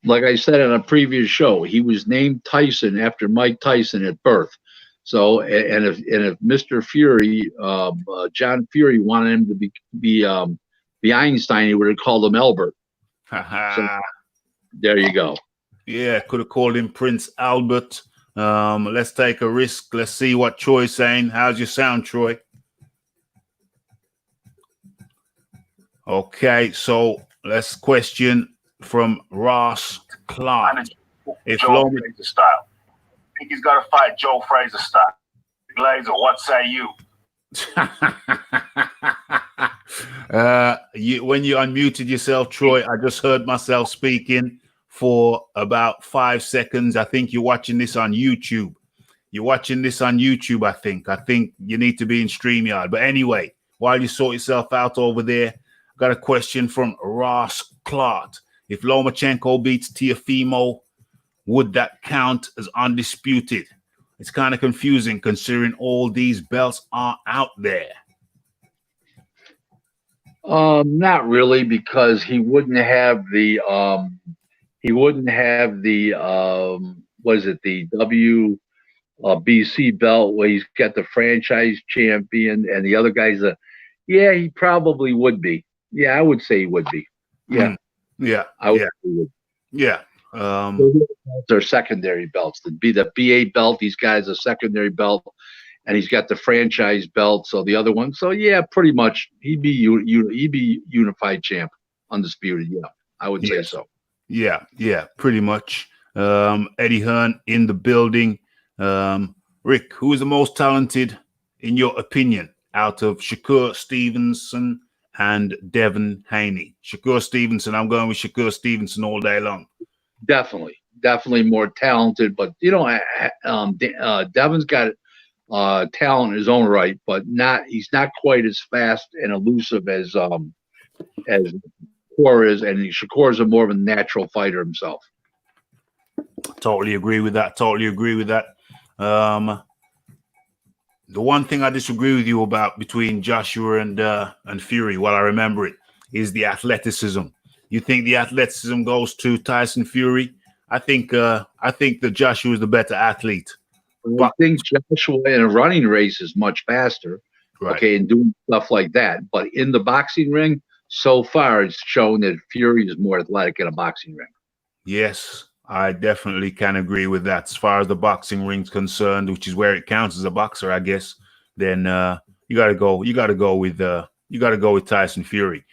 Speaker 1: Like I said on a previous show, he was named Tyson after Mike Tyson at birth. So, and if Mr. Fury, John Fury, wanted him to be Einstein, he would have called him Albert. So, there you go.
Speaker 2: Yeah, could have called him Prince Albert. Let's take a risk. Let's see what Troy's saying. How's your sound, Troy? Okay, so let's question from Ross Clark. If
Speaker 4: Joe Frazier style. I think he's got to fight Joe Frazier style. Glaser, what say you?
Speaker 2: When you unmuted yourself, Troy, I just heard myself speaking for about 5 seconds. I think you're watching this on YouTube. I think you need to be in StreamYard. But anyway, while you sort yourself out over there, I've got a question from Ross Clark. If Lomachenko beats Teofimo, would that count as undisputed? It's kind of confusing considering all these belts are out there.
Speaker 1: Not really, because he wouldn't have the what is it, the WBC belt where he's got the franchise champion and the other guy's he probably would be. Yeah, I would say he would be. Yeah. I would say he would.
Speaker 2: Yeah.
Speaker 1: They're secondary belts. The BA belt, these guys are secondary belt, and he's got the franchise belt. So the other one, so yeah, pretty much he'd be unified champ, undisputed. Yeah, I would say so.
Speaker 2: Yeah, pretty much. Eddie Hearn in the building. Rick, who is the most talented in your opinion out of Shakur Stevenson and Devin Haney? Shakur Stevenson, I'm going with Shakur Stevenson all day long.
Speaker 1: Definitely more talented, but Devin's got talent in his own right, but he's not quite as fast and elusive as Shakur is, and Shakur is more of a natural fighter himself.
Speaker 2: Totally agree with that. The one thing I disagree with you about between Joshua and Fury, while I remember it, is the athleticism. You think the athleticism goes to Tyson Fury? I think that Joshua is the better athlete.
Speaker 1: I think Joshua in a running race is much faster,
Speaker 2: right.
Speaker 1: Okay, and doing stuff like that. But in the boxing ring, so far it's shown that Fury is more athletic in a boxing ring. Yes,
Speaker 2: I definitely can agree with that. As far as the boxing ring's concerned, which is where it counts as a boxer, I guess, then you gotta go with Tyson Fury.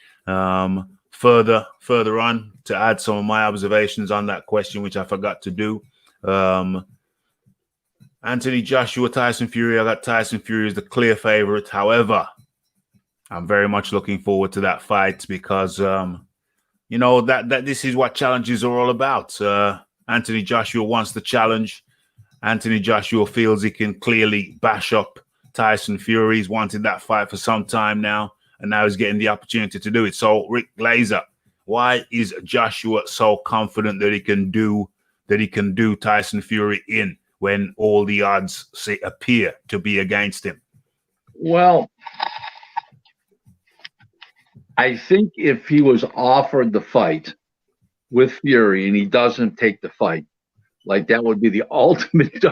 Speaker 2: Further on, to add some of my observations on that question, which I forgot to do. Anthony Joshua, Tyson Fury. I got Tyson Fury as the clear favorite. However, I'm very much looking forward to that fight because that this is what challenges are all about. Anthony Joshua wants the challenge. Anthony Joshua feels he can clearly bash up Tyson Fury. He's wanted that fight for some time now, and now he's getting the opportunity to do it. So, Rick Glaser, why is Joshua so confident that he can do Tyson Fury in when all the odds appear to be against him?
Speaker 1: Well, I think if he was offered the fight with Fury and he doesn't take the fight, like that would be the ultimate.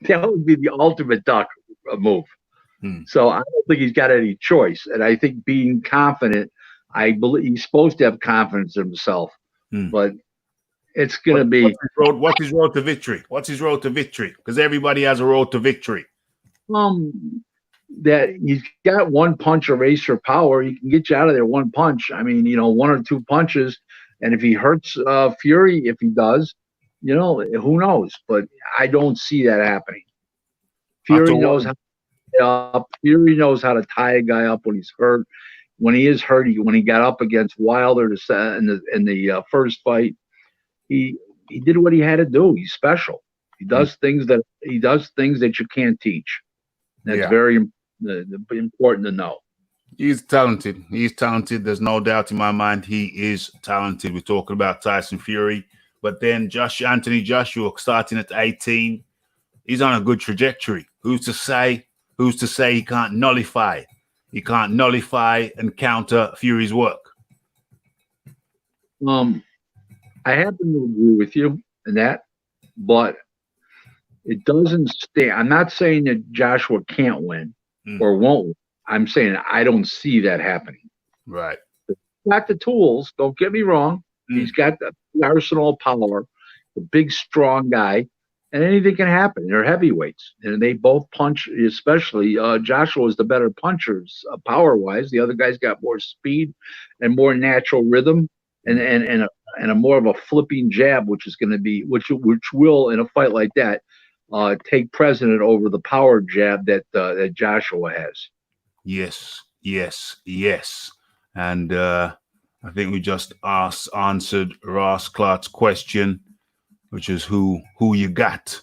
Speaker 1: That would be the ultimate duck move. So I don't think he's got any choice. And I think being confident, I believe he's supposed to have confidence in himself, but it's going to be.
Speaker 2: What's his road to victory? Because everybody has a road to victory.
Speaker 1: That he's got one punch eraser power. He can get you out of there one punch. I mean, one or two punches. And if he hurts Fury, if he does, who knows? But I don't see that happening. Fury knows how to get up. Fury knows how to tie a guy up when he's hurt. When he is hurt, when he got up against Wilder in the first fight, he did what he had to do. He's special. He does things that you can't teach. That's very important to know.
Speaker 2: He's talented. There's no doubt in my mind he is talented. We're talking about Tyson Fury. But then Anthony Joshua, starting at 18, he's on a good trajectory. Who's to say he can't nullify? He can't nullify and counter Fury's work.
Speaker 1: I happen to agree with you in that, but it doesn't stay. I'm not saying that Joshua can't win or won't win. I'm saying I don't see that happening.
Speaker 2: Right.
Speaker 1: He's got the tools. Don't get me wrong. He's got the arsenal of power, the big, strong guy, and anything can happen. They're heavyweights, and they both punch, especially Joshua is the better punchers power-wise. The other guy's got more speed and more natural rhythm and a more of a flipping jab, which will, in a fight like that, take precedent over the power jab that Joshua has.
Speaker 2: Yes. And I think we just answered Ross Clark's question, which is who you got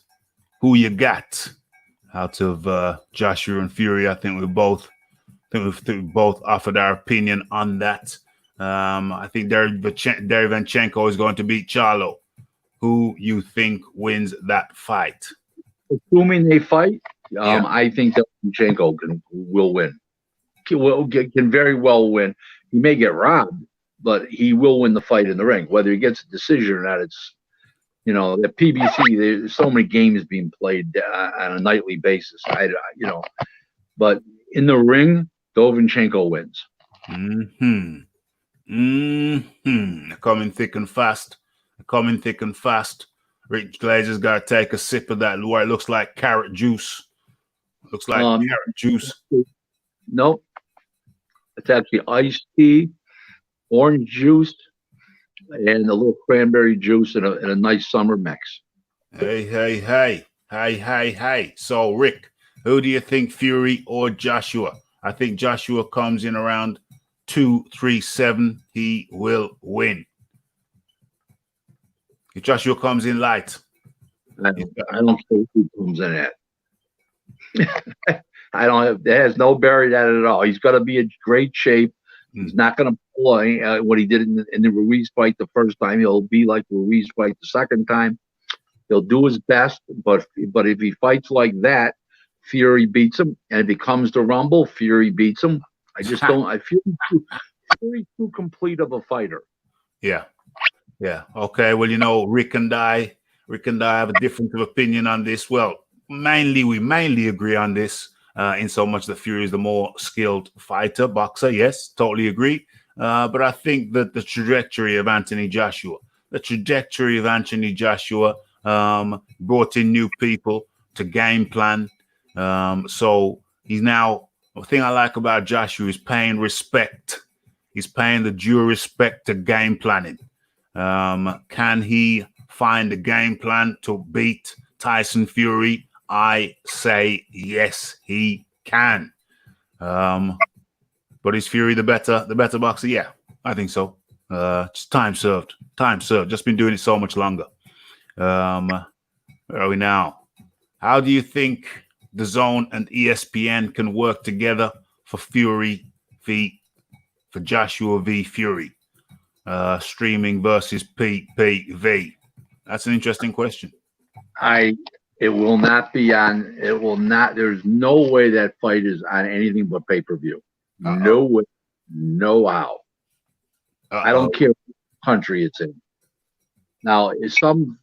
Speaker 2: out of Joshua and Fury. I think we both offered our opinion on that. I think Derevyanchenko is going to beat Charlo. Who you think wins that fight?
Speaker 1: Assuming they fight, I think Derevyanchenko will win. Can very well win. He may get robbed, but he will win the fight in the ring. Whether he gets a decision or not, it's the PBC. There's so many games being played on a nightly basis. But in the ring, Derevyanchenko wins.
Speaker 2: Coming thick and fast. Rick Glaser's got to take a sip of that, what it looks like carrot juice. Looks like carrot juice.
Speaker 1: Nope. It's actually iced tea, orange juice, and a little cranberry juice and a nice summer mix.
Speaker 2: Hey. So, Rick, who do you think, Fury or Joshua? I think Joshua comes in around 237. He will win. If Joshua comes in light.
Speaker 1: I don't care who comes in at. It has no bearing that at all. He's got to be in great shape. He's not going to pull what he did in the Ruiz fight the first time. He'll be like Ruiz fight the second time. He'll do his best, but if he fights like that, Fury beats him. And if he comes to Rumble, Fury beats him. I just don't. I feel Fury's too complete of a fighter.
Speaker 2: Yeah. Okay. Well, Rick and I have a difference of opinion on this. Well, we mainly agree on this. In so much that Fury is the more skilled fighter, boxer. Yes, totally agree. But I think that the trajectory of Anthony Joshua brought in new people to game plan. So he's now, the thing I like about Joshua is paying respect. He's paying the due respect to game planning. Can he find a game plan to beat Tyson Fury? I say yes, he can. But is Fury the better boxer? Yeah, I think so. Just time served. Just been doing it so much longer. Where are we now? How do you think DAZN and ESPN can work together for Joshua v Fury? Streaming versus PPV. That's an interesting question.
Speaker 1: It will not be on. It will not. There's no way that fight is on anything but pay-per-view. No way. No how. I don't care what country it's in. Now, is some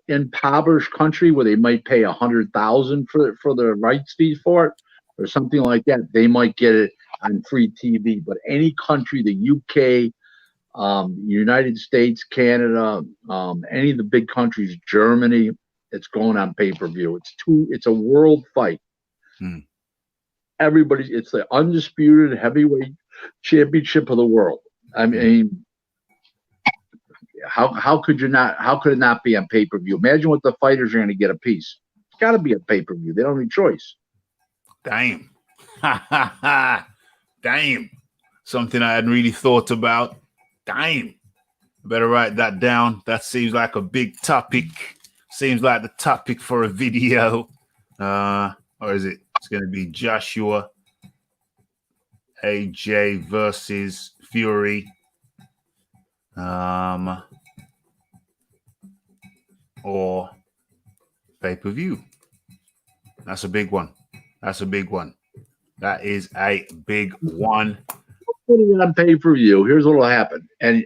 Speaker 1: impoverished country where they might pay $100,000 for the rights fees for it, or something like that, they might get it on free TV. But any country, the UK, United States, Canada, any of the big countries, Germany, it's going on pay-per-view. It's a world fight. It's the undisputed heavyweight championship of the world. I mean, how could it not be on pay-per-view? Imagine what the fighters are going to get a piece. It's got to be a pay-per-view. They don't have any choice.
Speaker 2: Damn. Damn. Something I hadn't really thought about. Damn. Better write that down. That seems like a big topic. Seems like the topic for a video. Or is it? It's going to be Joshua, AJ versus Fury. Or pay-per-view. That's a big one. That is a big one.
Speaker 1: Put it on pay-per-view. Here's what will happen. And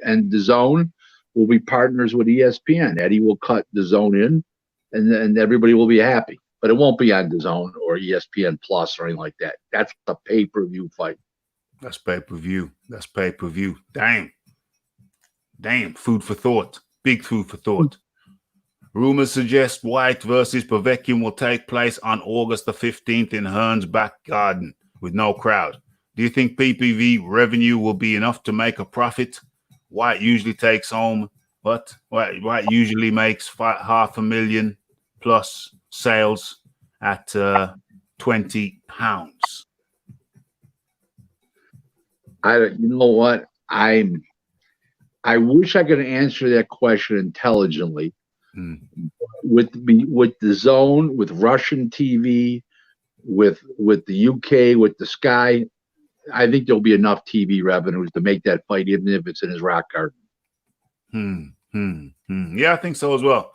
Speaker 1: DAZN will be partners with ESPN. Eddie will cut DAZN in, and everybody will be happy. But it won't be on DAZN or ESPN Plus or anything like that. That's a pay-per-view fight.
Speaker 2: That's pay-per-view. Damn. Food for thought. Big food for thought. Rumors suggest White versus Povetkin will take place on August the 15th in Hearn's back garden with no crowd. Do you think PPV revenue will be enough to make a profit? White usually takes home what? White usually makes $500,000 plus sales at £20.
Speaker 1: You know what? I wish I could answer that question intelligently. With DAZN, with Russian TV, with the UK, with the Sky, I think there'll be enough TV revenues to make that fight, even if it's in his rock garden.
Speaker 2: Yeah, I think so as well.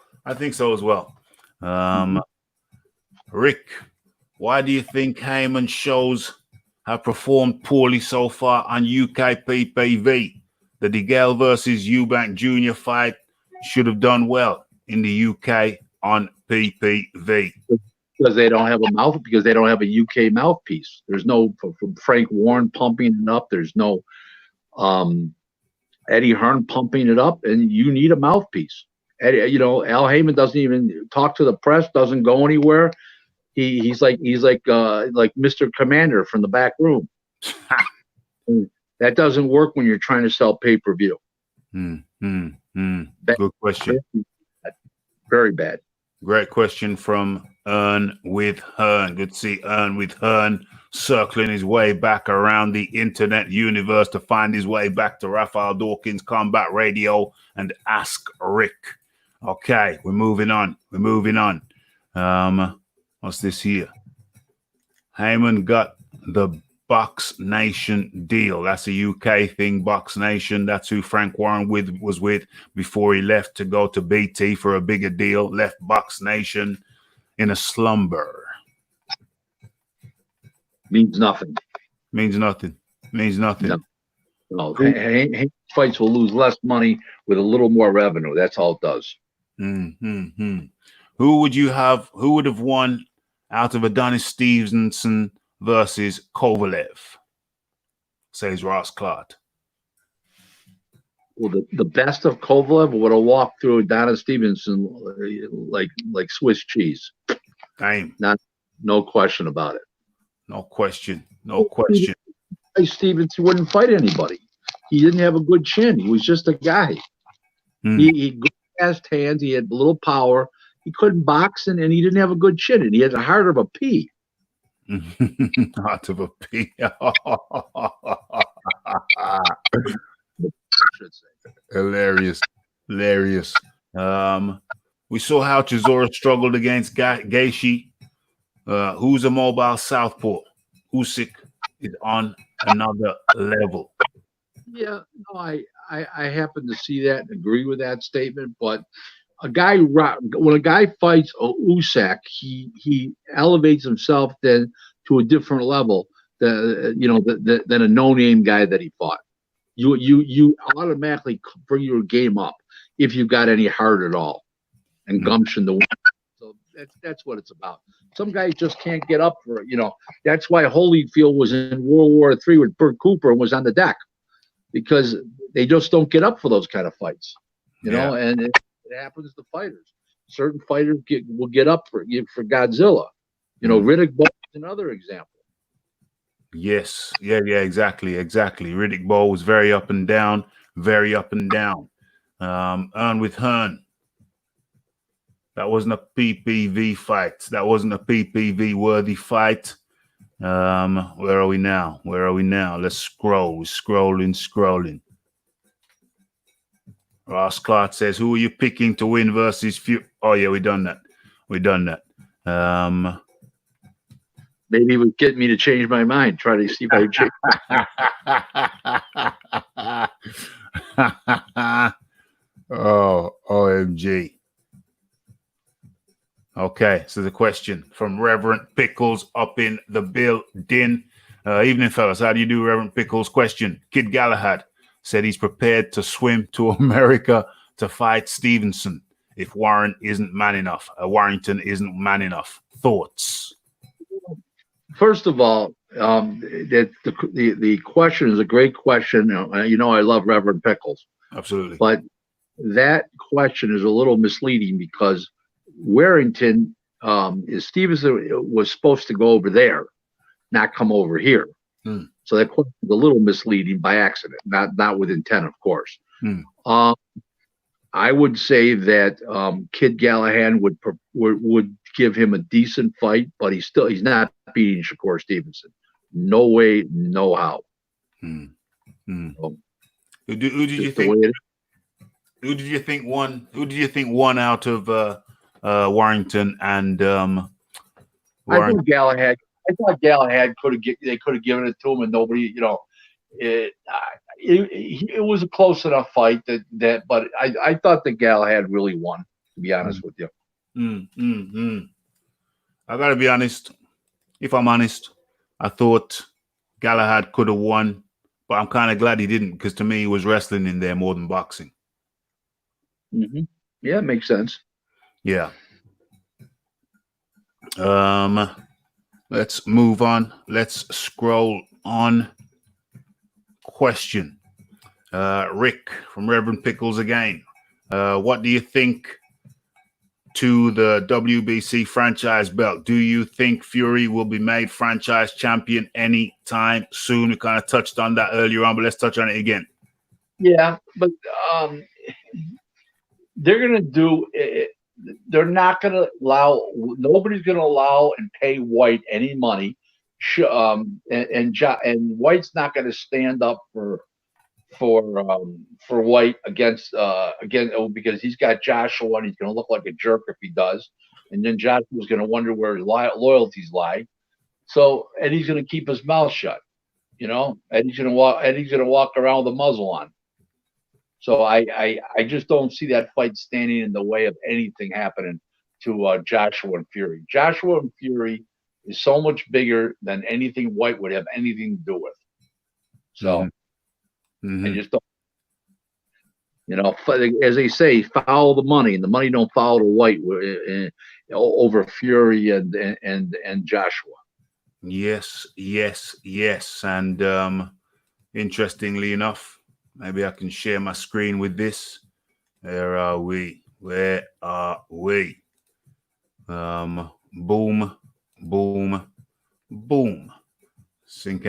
Speaker 2: Rick, why do you think Heyman shows have performed poorly so far on UK PPV? The DeGale versus Eubank Jr. fight should have done well in the UK on PPV.
Speaker 1: Because they don't have a UK mouthpiece. There's no from Frank Warren pumping it up. There's no Eddie Hearn pumping it up, and you need a mouthpiece. Al Heyman doesn't even talk to the press, doesn't go anywhere. He's like Mr. Commander from the back room. That doesn't work when you're trying to sell pay-per-view.
Speaker 2: Good question.
Speaker 1: Very bad.
Speaker 2: Great question from Earn with Hearn. Good to see Earn with Hearn circling his way back around the internet universe to find his way back to Raphael Dawkins Combat Radio and Ask Rick. Okay, we're moving on. What's this here? Heyman got the Box Nation deal. That's a UK thing, Box Nation. That's who Frank Warren was with before he left to go to BT for a bigger deal. Left Box Nation in a slumber.
Speaker 1: Means nothing. No. Fights will lose less money with a little more revenue. That's all it does.
Speaker 2: Who would have won out of Adonis Stevenson versus Kovalev? Says Ross Clark.
Speaker 1: Well, the best of Kovalev would have walked through Adonis Stevenson like Swiss cheese.
Speaker 2: Damn.
Speaker 1: No question about it.
Speaker 2: No question.
Speaker 1: Stevenson wouldn't fight anybody. He didn't have a good chin. He was just a guy. He good fast hands. He had little power. He couldn't box, and he didn't have a good chin. And he had the heart of a pea.
Speaker 2: Heart of a pea. Hilarious. We saw how Chisora struggled against Gaethje. Who's a mobile southpaw? Usyk is on another level.
Speaker 1: Yeah, no, I happen to see that and agree with that statement. But when a guy fights Usyk, he elevates himself then to a different level than a no-name guy that he fought. You automatically bring your game up if you've got any heart at all and gumption to win. So that's what it's about. Some guys just can't get up for it. That's why Holyfield was in World War III with Burt Cooper and was on the deck, because they just don't get up for those kind of fights. And it happens to fighters. Certain fighters will get up for Godzilla. Riddick Bowe is another example.
Speaker 2: Yes. Yeah, exactly. Riddick Bowe was very up and down. Earn with Hearn. That wasn't a PPV fight. That wasn't a PPV worthy fight. Where are we now? Let's scroll. We're scrolling. Ross Clark says, who are you picking to win versus Fury? Oh, yeah, we done that.
Speaker 1: Maybe it would get me to change my mind. Try to see if I change.
Speaker 2: Oh, OMG. Okay, so the question from Reverend Pickles up in the building. Evening, fellas. How do you do, Reverend Pickles? Question. Kid Galahad said he's prepared to swim to America to fight Stevenson if Warrington isn't man enough. Thoughts?
Speaker 1: First of all, the question is a great question. I love Reverend Pickles.
Speaker 2: Absolutely.
Speaker 1: But that question is a little misleading because Warrington Stevenson was supposed to go over there, not come over here. So that question is a little misleading by accident, not with intent, of course. I would say that Kid Galahad would give him a decent fight, but he's not beating Shakur Stevenson. No way, no how.
Speaker 2: Who did you think? Who did you think won? Who did you think won out of Warrington and
Speaker 1: I think Galahad. I thought Galahad they could have given it to him, and nobody, it was a close enough fight but I thought that Galahad really won. To be honest with you.
Speaker 2: I gotta be honest. If I'm honest, I thought Galahad could have won, but I'm kind of glad he didn't, because to me, he was wrestling in there more than boxing.
Speaker 1: Yeah, it makes sense.
Speaker 2: Yeah. Let's move on. Let's scroll on. Question. Rick from Reverend Pickles again. What do you think to the WBC franchise belt. Do you think Fury will be made franchise champion anytime soon? We kind of touched on that earlier on, but let's touch on it again.
Speaker 1: Yeah, but they're going to do it. They're not going to allow. Nobody's going to allow and pay White any money. And White's not going to stand up for White against because he's got Joshua and he's going to look like a jerk if he does, and then Joshua's going to wonder where his loyalties lie. So Eddie's going to keep his mouth shut. Eddie's going to walk around with a muzzle on. So I just don't see that fight standing in the way of anything happening to Joshua and Fury. Joshua and Fury is so much bigger than anything White would have anything to do with. So I just don't, as they say, follow the money, and the money don't follow the White over Fury and Joshua.
Speaker 2: Yes. And interestingly enough, maybe I can share my screen with this. Where are we? Boom. I think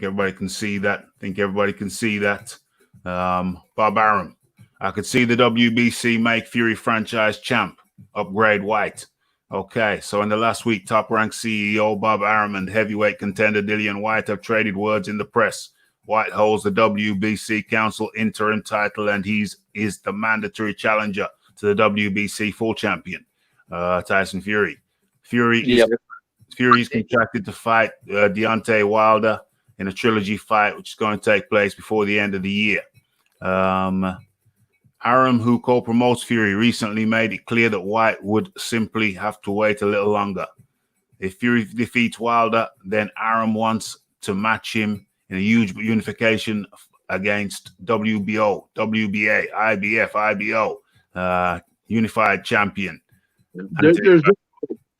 Speaker 2: everybody can see that. Bob Arum. I could see the WBC make Fury franchise champ, upgrade White. Okay, so in the last week, top-ranked CEO Bob Arum and heavyweight contender Dillian Whyte have traded words in the press. Whyte holds the WBC Council interim title, and is the mandatory challenger to the WBC full champion, Tyson Fury. Fury's contracted to fight Deontay Wilder in a trilogy fight, which is going to take place before the end of the year. Arum, who co-promotes Fury, recently made it clear that Whyte would simply have to wait a little longer. If Fury defeats Wilder, then Arum wants to match him in a huge unification against WBO, WBA, IBF, IBO, unified champion.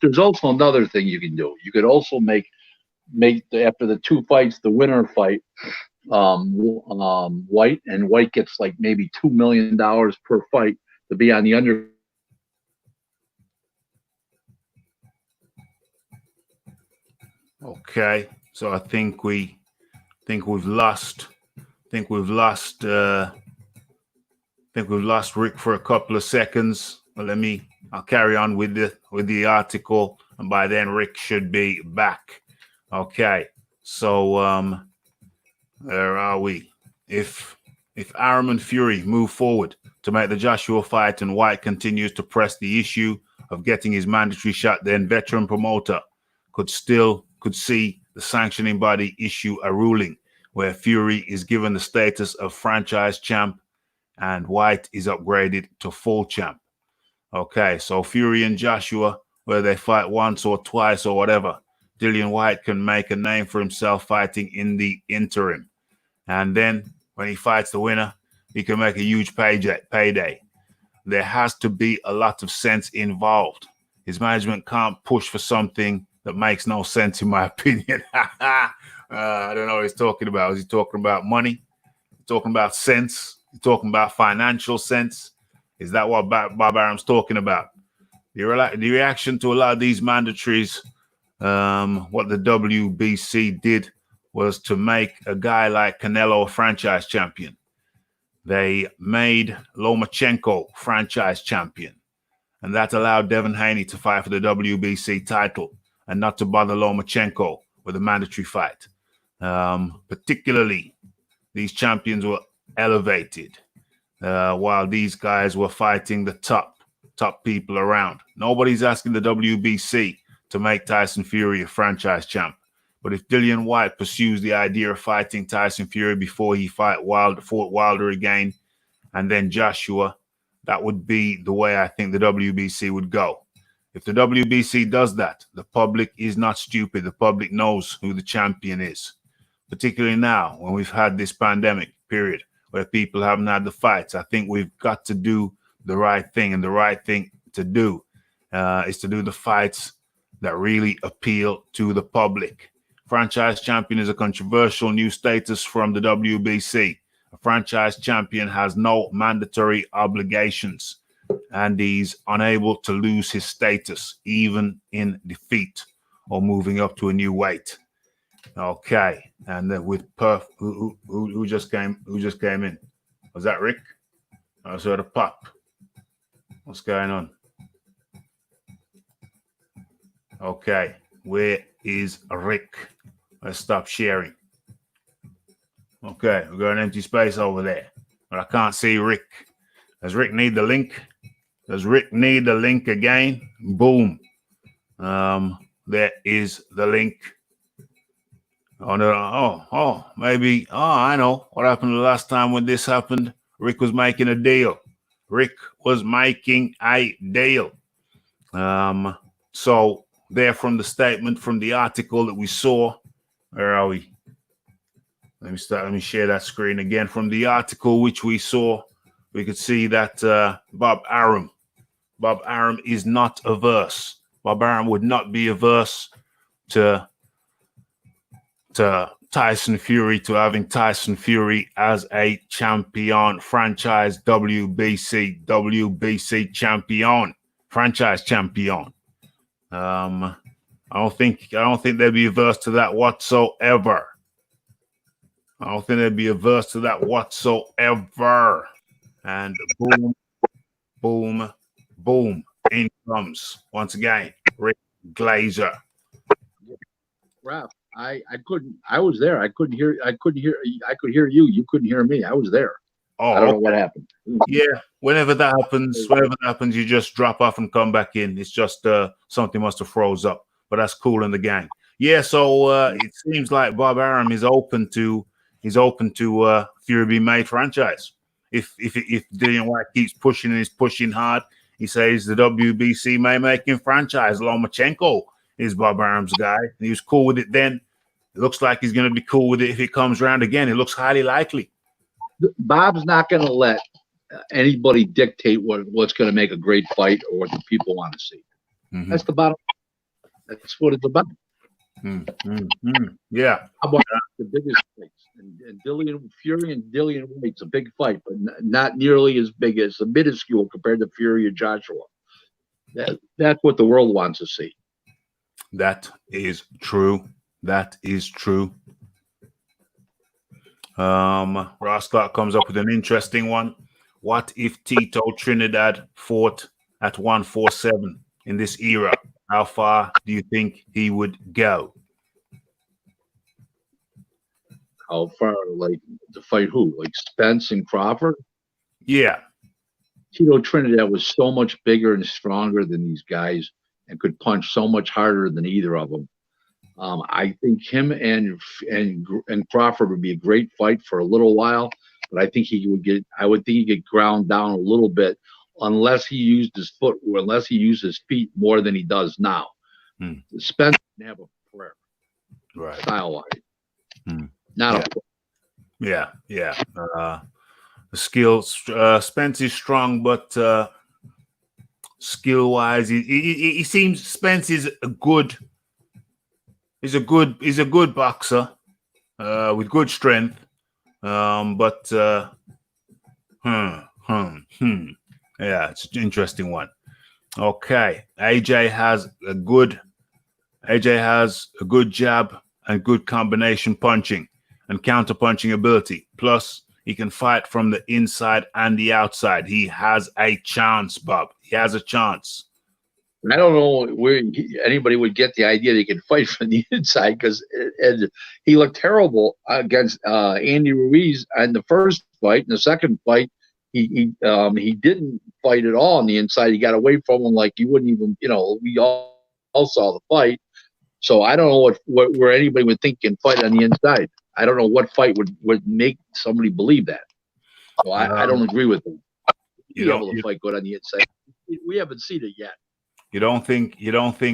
Speaker 1: There's also another thing you can do. You could also make after the two fights, the winner fight White, and White gets like maybe $2 million per fight to be on the under.
Speaker 2: Okay, so I think we've lost Rick for a couple of seconds. But I'll carry on with the article, and by then Rick should be back. Okay, so where are we? If Arum and Fury move forward to make the Joshua fight, and Whyte continues to press the issue of getting his mandatory shot, then veteran promoter could see the sanctioning body issue a ruling where Fury is given the status of franchise champ and Whyte is upgraded to full champ. Okay, so Fury and Joshua, where they fight once or twice or whatever, Dillian Whyte can make a name for himself fighting in the interim. And then when he fights the winner, he can make a huge payday. There has to be a lot of sense involved. His management can't push for something that makes no sense, in my opinion. I don't know what he's talking about. Is he talking about money? He's talking about sense? He's talking about financial sense? Is that what Bob Arum's talking about? The reaction to a lot of these mandatories, what the WBC did was to make a guy like Canelo a franchise champion. They made Lomachenko franchise champion, and that allowed Devin Haney to fight for the WBC title and not to bother Lomachenko with a mandatory fight. Particularly, these champions were elevated while these guys were fighting the top people around. Nobody's asking the WBC to make Tyson Fury a franchise champ. But if Dillian Whyte pursues the idea of fighting Tyson Fury before he fought Wilder again, and then Joshua, that would be the way I think the WBC would go. If the WBC does that, the public is not stupid. The public knows who the champion is, particularly now when we've had this pandemic period where people haven't had the fights. I think we've got to do the right thing, and the right thing to do is to do the fights that really appeal to the public. Franchise champion is a controversial new status from the WBC. A franchise champion has no mandatory obligations. and he's unable to lose his status even in defeat or moving up to a new weight. Okay, and then with Perf, who just came in? Was that Rick? I saw the pop. What's going on? Okay, where is Rick? Let's stop sharing. Okay, we've got an empty space over there, but I can't see Rick. Does Rick need the link? Does Rick need the link again? Boom. There is the link. Oh, no. Maybe. Oh, I know what happened the last time when this happened. Rick was making a deal. Rick was making a deal. So there from the statement, from the article that we saw. Where are we? Let me share that screen again. From the article which we saw, we could see that Bob Arum is not averse. Bob Arum would not be averse to Tyson Fury, to having Tyson Fury as a champion, franchise WBC champion, franchise champion. I don't think they'd be averse to that whatsoever. And boom, in comes once again Rick Glaser.
Speaker 1: Raph, I was there. I could hear you. You couldn't hear me. I was there.
Speaker 2: Oh,
Speaker 1: I don't know what happened.
Speaker 2: Yeah, whenever that happens, you just drop off and come back in. It's just something must have froze up, but that's cool in the gang. Yeah, so it seems like Bob Arum is open to Fury being made franchise. If Dillian White keeps pushing and is pushing hard, he says the WBC may make him franchise. Lomachenko is Bob Arum's guy. He was cool with it then. It looks like he's going to be cool with it if it comes around again. It looks highly likely.
Speaker 1: Bob's not going to let anybody dictate what's going to make a great fight or what the people want to see. Mm-hmm. That's the bottom. That's what it's about.
Speaker 2: Yeah.
Speaker 1: How about the biggest fights? And Dillian Fury and Dillian White's a big fight, but not nearly as big as the minuscule compared to Fury and Joshua. That's what the world wants to see.
Speaker 2: That is true. Ross Clark comes up with an interesting one. What if Tito Trinidad fought at 147 in this era? How far do you think he would go?
Speaker 1: How far, like, to fight who? Like Spence and Crawford?
Speaker 2: Yeah.
Speaker 1: Tito Trinidad was so much bigger and stronger than these guys and could punch so much harder than either of them. I think him and Crawford would be a great fight for a little while, but I think he would get ground down a little bit unless he used his foot or unless he used his feet more than he does now. Spence didn't have a prayer,
Speaker 2: right?
Speaker 1: Style-wise, not a prayer.
Speaker 2: Yeah. The skills, Spence is strong, but skill-wise, he seems Spence is a good. He's a good boxer with good strength, but yeah, it's an interesting one. Okay, AJ has a good jab and good combination punching and counter punching ability. Plus, he can fight from the inside and the outside. He has a chance, Bob. He has a chance.
Speaker 1: I don't know where anybody would get the idea that he could fight from the inside because he looked terrible against Andy Ruiz in the first fight. In the second fight, he didn't fight at all on the inside. He got away from him like you wouldn't even, we all saw the fight. So I don't know where anybody would think he can fight on the inside. I don't know what fight would make somebody believe that. So I don't agree with him. He'd be able to fight good on the inside. We haven't seen it yet.
Speaker 2: You don't think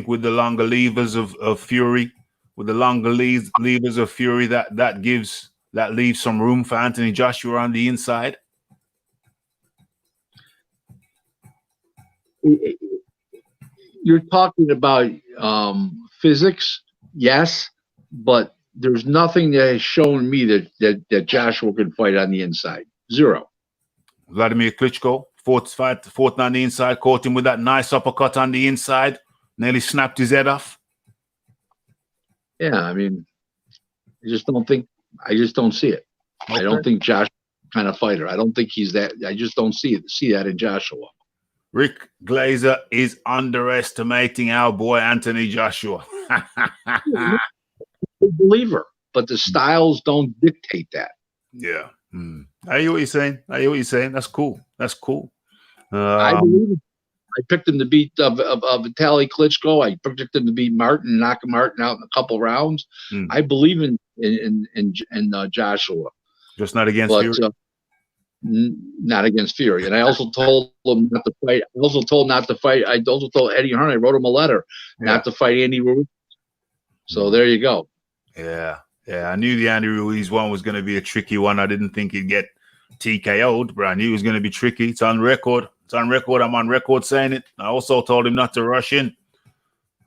Speaker 2: with the longer levers of Fury, that leaves some room for Anthony Joshua on the inside?
Speaker 1: You're talking about physics, yes, but there's nothing that has shown me that Joshua can fight on the inside. Zero.
Speaker 2: Vladimir Klitschko fought on the inside, caught him with that nice uppercut on the inside, nearly snapped his head off.
Speaker 1: Yeah, I mean, I just don't see it.
Speaker 2: Okay.
Speaker 1: I don't think Josh kind of fighter. I don't think he's that. I just don't see that in Joshua.
Speaker 2: Rick Glaser is underestimating our boy Anthony Joshua.
Speaker 1: Believer, but the styles don't dictate that.
Speaker 2: Yeah. I hear what you're saying. That's cool.
Speaker 1: I believe it. I picked him to beat Vitaly Klitschko. I picked him to beat Martin, knock Martin out in a couple rounds. I believe in Joshua,
Speaker 2: just not against Fury.
Speaker 1: Not against Fury. And I also told him not to fight. I also told Eddie Hearn. I wrote him a letter not to fight Andy Ruiz. So there you go.
Speaker 2: Yeah. I knew the Andy Ruiz one was going to be a tricky one. I didn't think he'd get TKO'd, but I knew it was going to be tricky. It's on record. I'm on record saying it. I also told him not to rush in.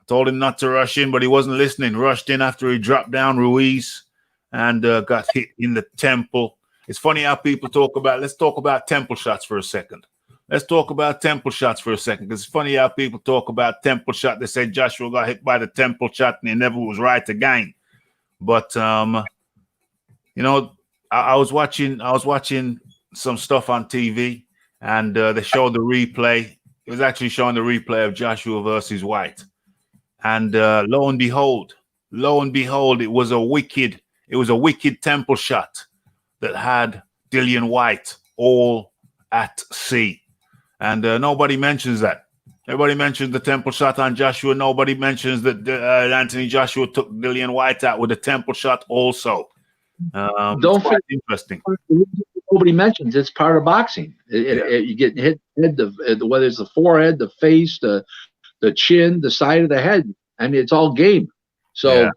Speaker 2: But he wasn't listening. Rushed in after he dropped down Ruiz and got hit in the temple. It's funny how people talk about, let's talk about temple shots for a second. Because it's funny how people talk about temple shot. They say Joshua got hit by the temple shot and he never was right again. But, I was watching some stuff on TV and they showed the replay. It was actually showing the replay of Joshua versus White. And lo and behold, it was a wicked temple shot that had Dillian White all at sea. And nobody mentions that. Everybody mentions the temple shot on Joshua. Nobody mentions that Anthony Joshua took Dillian White out with a temple shot also.
Speaker 1: Don't forget,
Speaker 2: interesting.
Speaker 1: Nobody mentions it's part of boxing. You get hit, whether it's the forehead, the face, the chin, the side of the head. I mean, it's all game. So,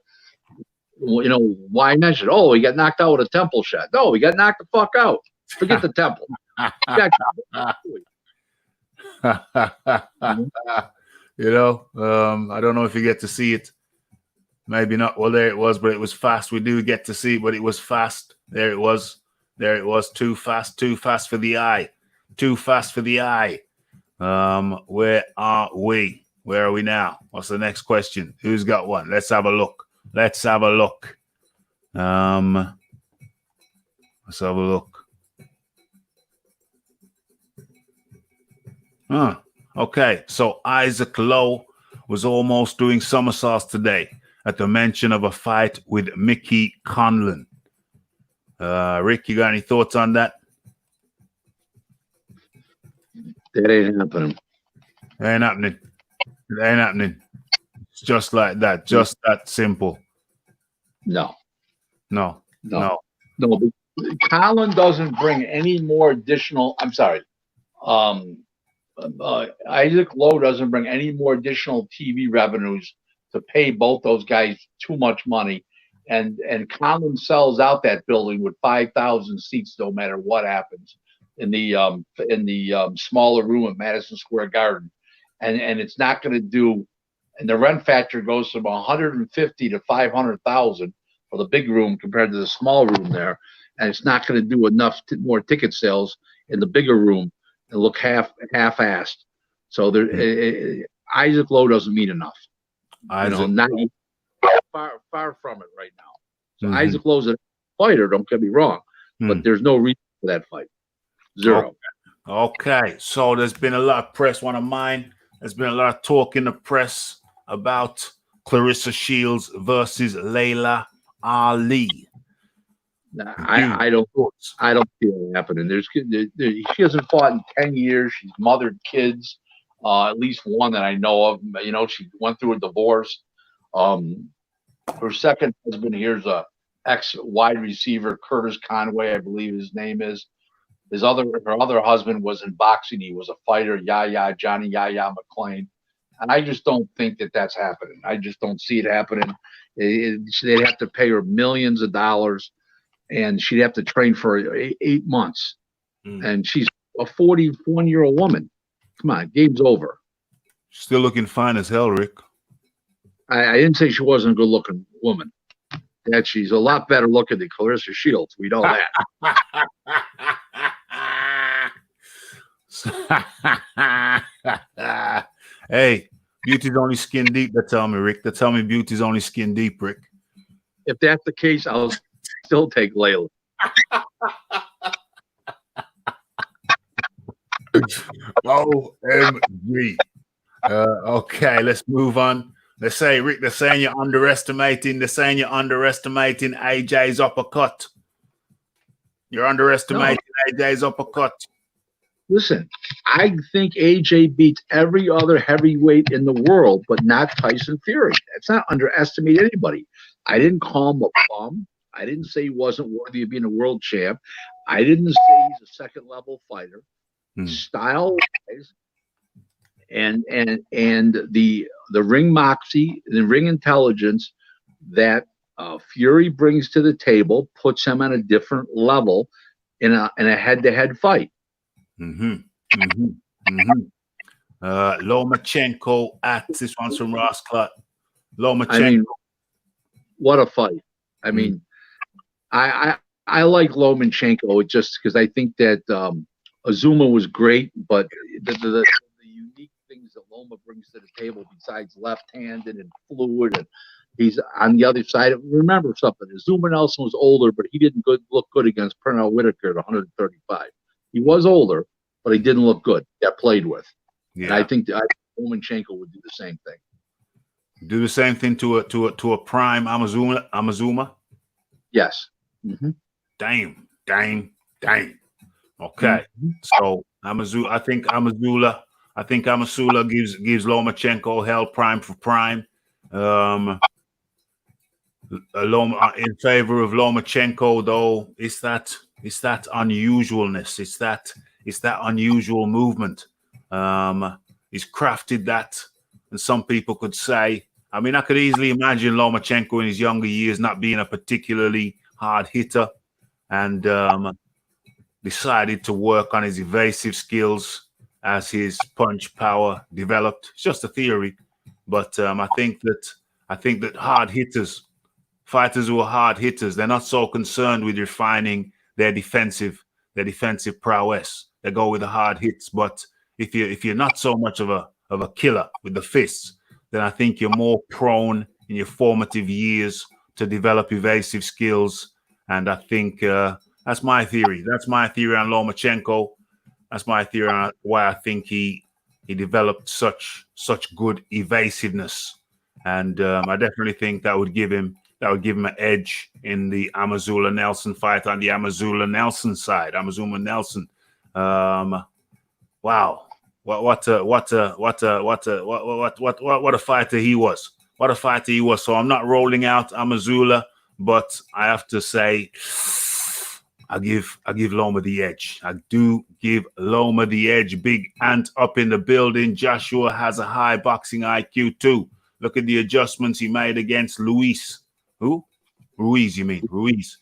Speaker 1: why mention? Oh, he got knocked out with a temple shot. No, he got knocked the fuck out. Forget the temple.
Speaker 2: I don't know if you get to see it. Maybe not. Well, there it was, but it was fast. We do get to see it, but it was fast. There it was. Too fast for the eye. Where are we? Where are we now? What's the next question? Who's got one? Let's have a look. Let's have a look. Okay. So Isaac Lowe was almost doing somersaults today at the mention of a fight with Mickey Conlan. Rick, you got any thoughts on that?
Speaker 1: That ain't happening.
Speaker 2: It ain't happening. It's just like that. Just that simple.
Speaker 1: No.
Speaker 5: Colin doesn't bring any more additional. I'm sorry. Isaac Lowe doesn't bring any more additional TV revenues to pay both those guys too much money. And Colin sells out that building with 5,000 seats, no matter what happens in the smaller room at Madison Square Garden, and it's not going to do. And the rent factor goes from 150 to 500,000 for the big room compared to the small room there, and it's not going to do enough more ticket sales in the bigger room and look half-assed. So Isaac Lowe doesn't mean enough. Not far from it right now. So Isaac Lowe's a fighter. Don't get me wrong, but there's no reason for that fight. Zero.
Speaker 2: Okay. So there's been a lot of press. One of mine. There's been a lot of talk in the press about Clarissa Shields versus Layla Ali.
Speaker 1: I don't see it happening. She hasn't fought in 10 years. She's mothered kids, at least one that I know of. She went through a divorce. Her second husband here's a ex-wide receiver, Curtis Conway, I believe his name is. Her other husband was in boxing. He was a fighter, Johnny Yaya McClain. And I just don't think that that's happening. I just don't see it happening. They'd have to pay her millions of dollars, and she'd have to train for 8 months. And she's a 41-year-old woman. Come on, game's over.
Speaker 2: Still looking fine as hell, Rick.
Speaker 1: I didn't say she wasn't a good-looking woman. That she's a lot better looking than Clarissa Shields. We know that.
Speaker 2: Hey, beauty's only skin deep. They tell me, Rick. They tell me beauty's only skin deep, Rick.
Speaker 5: If that's the case, I'll still take Layla.
Speaker 2: OMG. Okay, let's move on. They say, Rick, they're saying you're underestimating. They're saying you're underestimating AJ's uppercut. You're underestimating AJ's uppercut.
Speaker 5: Listen, I think AJ beats every other heavyweight in the world, but not Tyson Fury. That's not underestimate anybody. I didn't call him a bum. I didn't say he wasn't worthy of being a world champ. I didn't say he's a second level fighter. Style wise, and the ring moxie, the ring intelligence that Fury brings to the table puts him on a different level in a head-to-head fight.
Speaker 2: Lomachenko at this one's from Ross Clot. Lomachenko.
Speaker 5: I mean, what a fight! I mean, I like Lomachenko just because I think that Azuma was great, but the unique things that Loma brings to the table besides left-handed and fluid, and he's on the other side. Remember something: Azuma Nelson was older, but he didn't look good against Pernell Whitaker at 135. He was older, but he didn't look good. Got played with. Yeah. And I think Lomachenko would do the same thing.
Speaker 2: Do the same thing to a prime Amazuma?
Speaker 5: Yes.
Speaker 2: Damn. Okay. So Amazula, I think Amazula gives Lomachenko hell prime for prime. Loma in favor of Lomachenko, though, it's that unusualness. It's that unusual movement. He's crafted that, and some people could say, I mean, I could easily imagine Lomachenko in his younger years not being a particularly hard hitter, and decided to work on his evasive skills as his punch power developed. It's just a theory, but I think that hard hitters, fighters who are hard hitters, they're not so concerned with refining their defensive prowess. They go with the hard hits. But if you're not so much of a killer with the fists, then I think you're more prone in your formative years to develop evasive skills. And I think that's my theory. That's my theory on Lomachenko. That's my theory on why I think he developed such good evasiveness. And I definitely think that would give him an edge in the Amazula Nelson fight on the Amazula Nelson side. Amazuma Nelson. Wow. What a fighter he was. What a fighter he was. So I'm not rolling out Amazula, but I have to say I give Loma the edge. I do give Loma the edge. Big Ant up in the building. Joshua has a high boxing IQ too. Look at the adjustments he made against Luis. Who? Ruiz, you mean? Ruiz.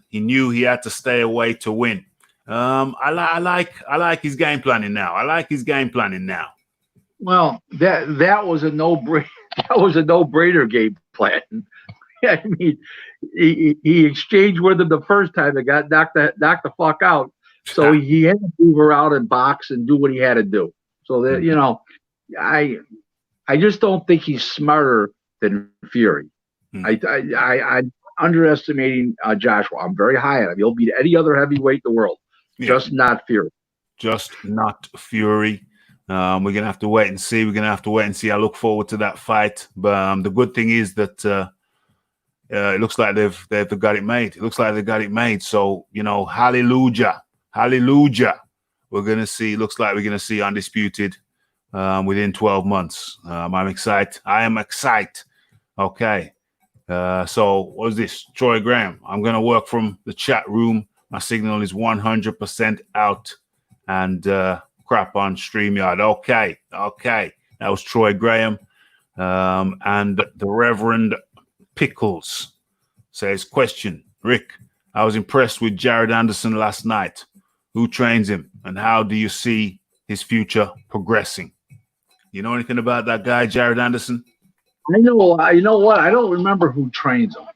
Speaker 2: He knew he had to stay away to win. I like his game planning now.
Speaker 5: Well, that was a no-brainer. That was a no-brainer game plan. I mean, he exchanged with him the first time and got knocked the fuck out. So he had to move her out and box and do what he had to do. So that I just don't think he's smarter than Fury. I'm underestimating Joshua. I'm very high on him. He'll beat any other heavyweight in the world. Just not Fury.
Speaker 2: Just not Fury. We're gonna have to wait and see. I look forward to that fight. But the good thing is that it looks like they've got it made. So hallelujah. We're gonna see. Looks like we're gonna see Undisputed within 12 months. I'm excited. I am excited. Okay. So what's this? Troy Graham. I'm gonna work from the chat room. My signal is 100% out and crap on StreamYard. Okay. That was Troy Graham. And the Reverend Pickles says, question, Rick, I was impressed with Jared Anderson last night. Who trains him and how do you see his future progressing? You know anything about that guy, Jared Anderson?
Speaker 5: I know. You know what? I don't remember who trains him.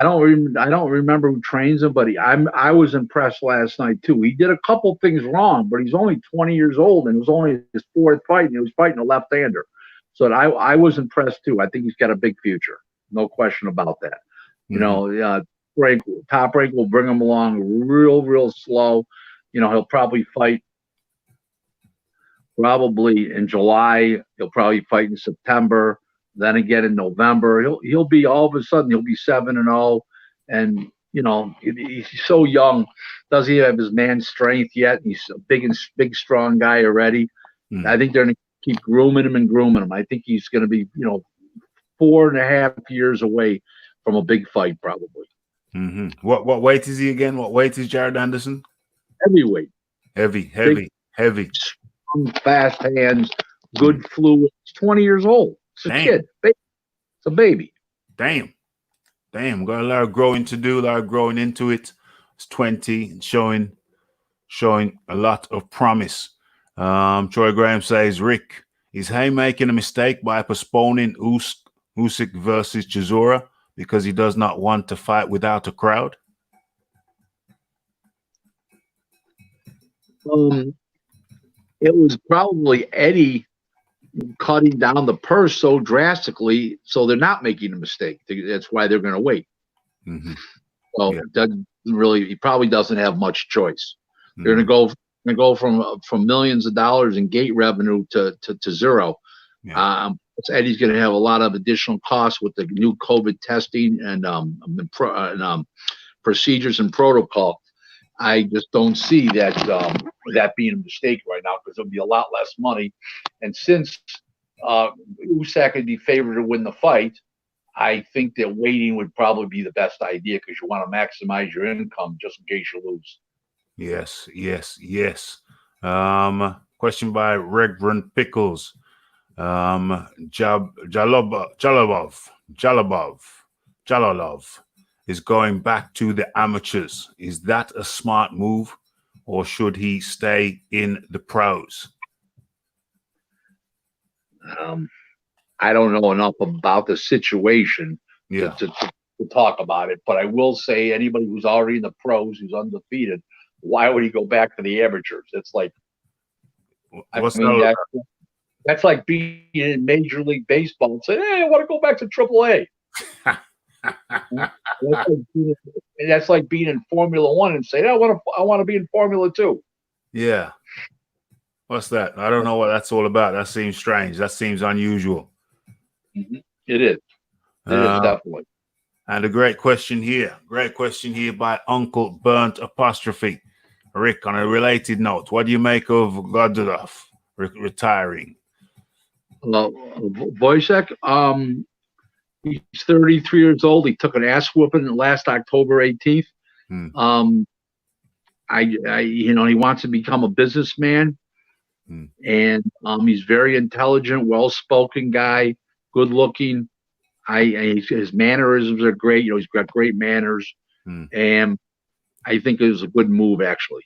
Speaker 1: I don't remember who trains him, but I was impressed last night too. He did a couple things wrong, but he's only 20 years old and it was only his fourth fight, and he was fighting a left-hander. So I was impressed too. I think he's got a big future, no question about that. You know, Top Rank will bring him along real slow. You know, he'll probably fight in July. He'll probably fight in September. Then again in November, he'll be all of a sudden he'll be 7-0, and you know he's so young, doesn't even have his man strength yet. He's a big strong guy already. I think they're gonna keep grooming him. I think he's gonna be 4.5 years away from a big fight probably.
Speaker 2: What weight is he again? What weight is Jared Anderson?
Speaker 1: Heavyweight.
Speaker 2: Heavy.
Speaker 1: Strong, fast hands, good fluid. He's 20 years old. It's a kid. It's a baby.
Speaker 2: Damn. Got a lot of growing to do, a lot of growing into it. It's 20 and showing a lot of promise. Troy Graham says, Rick, is Hay making a mistake by postponing Usyk versus Chisora because he does not want to fight without a crowd?
Speaker 1: It was probably Eddie cutting down the purse so drastically, so they're not making a mistake. That's why they're going to wait. Well, he probably doesn't have much choice. They're going to go from millions of dollars in gate revenue to zero. Eddie's going to have a lot of additional costs with the new COVID testing and procedures and protocol. I just don't see that being a mistake right now, because it'll be a lot less money. And since Usyk would be favored to win the fight, I think that waiting would probably be the best idea, because you want to maximize your income just in case you lose.
Speaker 2: Yes. Question by Reverend Pickles. Jalalov is going back to the amateurs. Is that a smart move, or should he stay in the pros?
Speaker 1: I don't know enough about the situation to talk about it, but I will say anybody who's already in the pros, who's undefeated, why would he go back to the amateurs? It's like, that's like being in Major League Baseball and saying, hey, I want to go back to AAA. That's like being in Formula One and saying, I want to be in Formula 2.
Speaker 2: Yeah. What's that? I don't know what that's all about. That seems strange. That seems unusual.
Speaker 1: It is. It is definitely.
Speaker 2: And a great question here by Uncle Burnt Apostrophe. Rick, on a related note, what do you make of Godolov retiring?
Speaker 1: Wojciech, he's 33 years old. He took an ass whooping last October 18th. He wants to become a businessman, and he's very intelligent, well-spoken guy, good looking. His mannerisms are great. He's got great manners, and I think it was a good move, actually.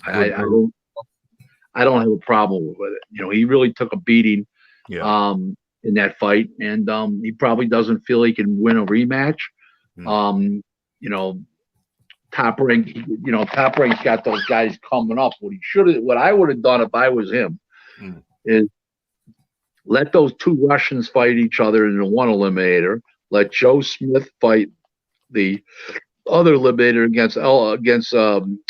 Speaker 1: I don't have a problem with it. He really took a beating in that fight, and he probably doesn't feel he can win a rematch. Top Rank, Top Rank's got those guys coming up. What I would have done if I was him is let those two Russians fight each other in the one eliminator. Let Joe Smith fight the other eliminator against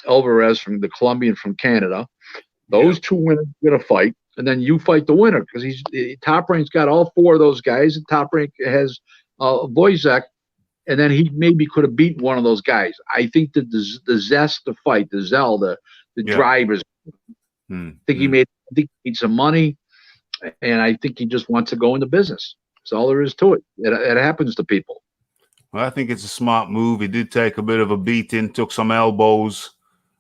Speaker 1: Alvarez, from the Colombian from Canada. Those two winners are going to fight, and then you fight the winner, because Top Rank's got all four of those guys, and Top Rank has Wojciech, and then he maybe could have beaten one of those guys. I think that the zest to fight, the zeal, the drive is. I think he made some money, and I think he just wants to go into business. That's all there is to it. It happens to people.
Speaker 2: Well, I think it's a smart move. He did take a bit of a beating, took some elbows.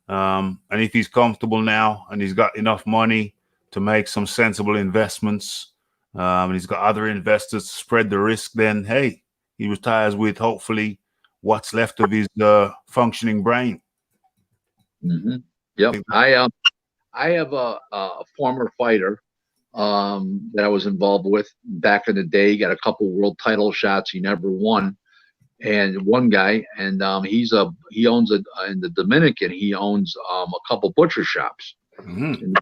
Speaker 2: And if he's comfortable now and he's got enough money to make some sensible investments, and he's got other investors to spread the risk, then, hey, he retires with hopefully what's left of his functioning brain.
Speaker 1: Yep. I have a former fighter that I was involved with back in the day. He got a couple world title shots. He never won.
Speaker 5: and one guy, and he owns in the Dominican. He owns a couple butcher shops. And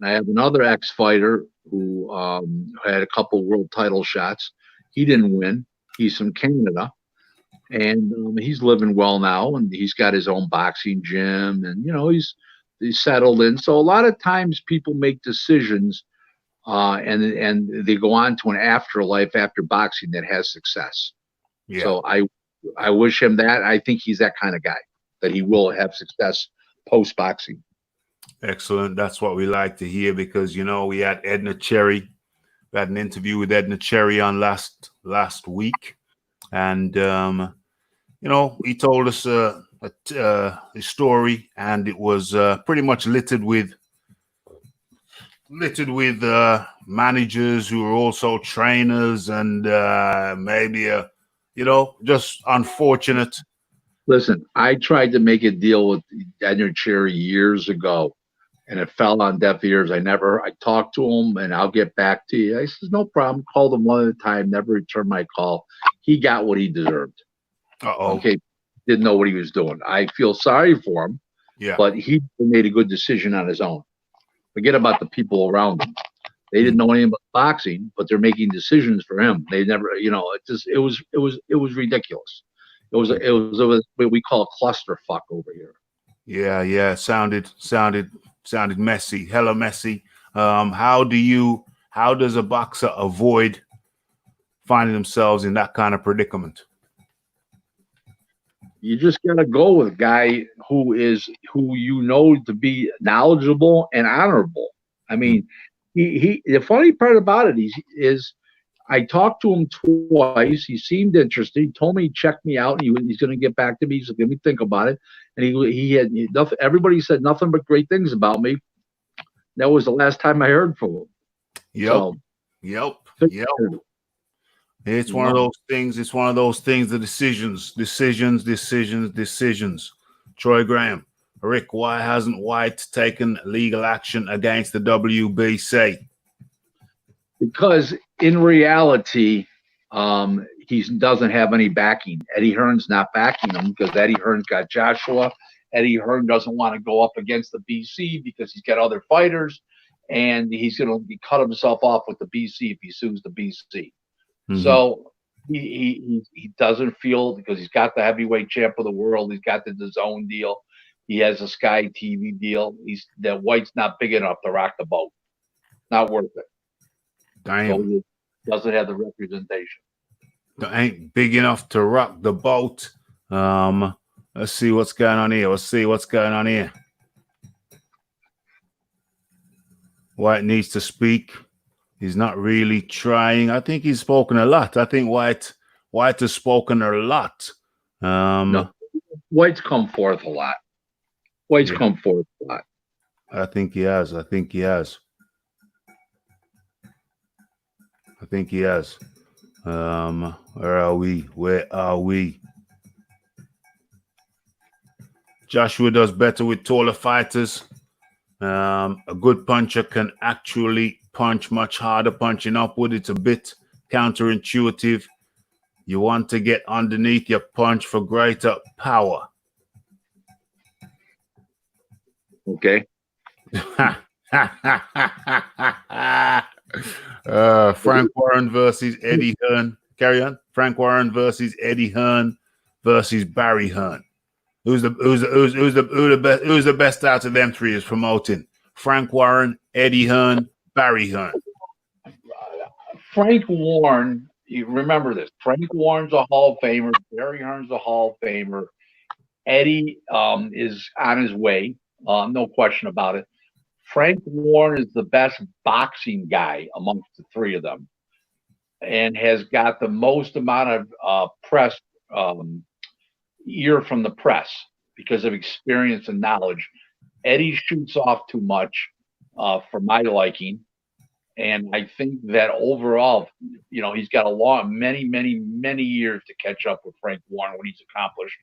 Speaker 5: I have another ex-fighter who had a couple world title shots. He didn't win. He's from Canada, and he's living well now, and he's got his own boxing gym, and he's settled in. So a lot of times people make decisions, and they go on to an afterlife after boxing that has success.
Speaker 2: Yeah.
Speaker 5: So I wish him that. I think he's that kind of guy, that he will have success post boxing.
Speaker 2: Excellent. That's what we like to hear, because we had Edna Cherry. We had an interview with Edna Cherry on last week, and he told us a story, and it was pretty much littered with managers who are also trainers, and maybe just unfortunate.
Speaker 5: Listen, I tried to make a deal with Edna Cherry years ago, and it fell on deaf ears. I talked to him, and I'll get back to you. I says, no problem. Called him one at a time, never returned my call. He got what he deserved. Okay. Didn't know what he was doing. I feel sorry for him, but he made a good decision on his own. Forget about the people around him. They didn't know anything about boxing, but they're making decisions for him. They never, it was ridiculous. It was what we call a clusterfuck over here.
Speaker 2: Yeah. Sounded messy, hella messy. How does a boxer avoid finding themselves in that kind of predicament?
Speaker 5: You just gotta go with a guy who to be knowledgeable and honorable. I mean, he the funny part about it is I talked to him twice. He seemed interested. He told me he checked me out, and he's going to get back to me. He said, "Let me think about it." And he had nothing. Everybody said nothing but great things about me. That was the last time I heard from him.
Speaker 2: Yep. It's one of those things. It's one of those things. The decisions. Troy Graham, Rick, why hasn't White taken legal action against the WBC?
Speaker 5: Because in reality, he doesn't have any backing. Eddie Hearn's not backing him because Eddie Hearn's got Joshua. Eddie Hearn doesn't want to go up against the BC because he's got other fighters, and he's going to cut himself off with the BC if he sues the BC. So he doesn't feel, because he's got the heavyweight champ of the world, he's got the DAZN deal, he has a Sky TV deal. That White's not big enough to rock the boat. Not worth it.
Speaker 2: Damn.
Speaker 5: So he doesn't have the representation.
Speaker 2: Ain't big enough to rock the boat. Let's see what's going on here. White needs to speak. He's not really trying. I think he's spoken a lot. I think White has spoken a lot.
Speaker 5: No, White's come forth a lot. Come forth a lot.
Speaker 2: I think he has. Where are we? Joshua does better with taller fighters. A good puncher can actually punch much harder. Punching upward, it's a bit counterintuitive. You want to get underneath your punch for greater power.
Speaker 5: Okay.
Speaker 2: Frank Warren versus Eddie Hearn. Carry on. Frank Warren versus Eddie Hearn versus Barry Hearn. Who's the best out of them three is promoting? Frank Warren, Eddie Hearn, Barry Hearn.
Speaker 5: Frank Warren, you remember this. Frank Warren's a Hall of Famer. Barry Hearn's a Hall of Famer. Eddie is on his way. No question about it. Frank Warren is the best boxing guy amongst the three of them, and has got the most amount of press ear from the press because of experience and knowledge. Eddie shoots off too much for my liking, and I think that overall, he's got many years to catch up with Frank Warren, what he's accomplished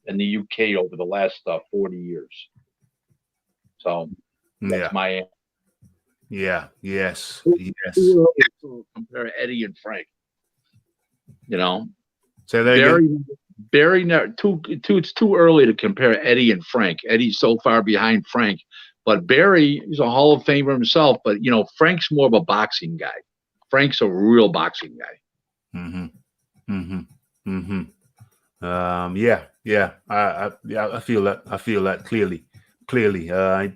Speaker 5: in the UK over the last 40 years. So that's my answer.
Speaker 2: Yes.
Speaker 5: Compare Eddie and Frank.
Speaker 2: Say that again.
Speaker 5: Barry, it's too early to compare Eddie and Frank. Eddie's so far behind Frank, but Barry is a Hall of Famer himself. But you know, Frank's more of a boxing guy. Frank's a real boxing guy.
Speaker 2: Yeah. I feel that. I feel that clearly. He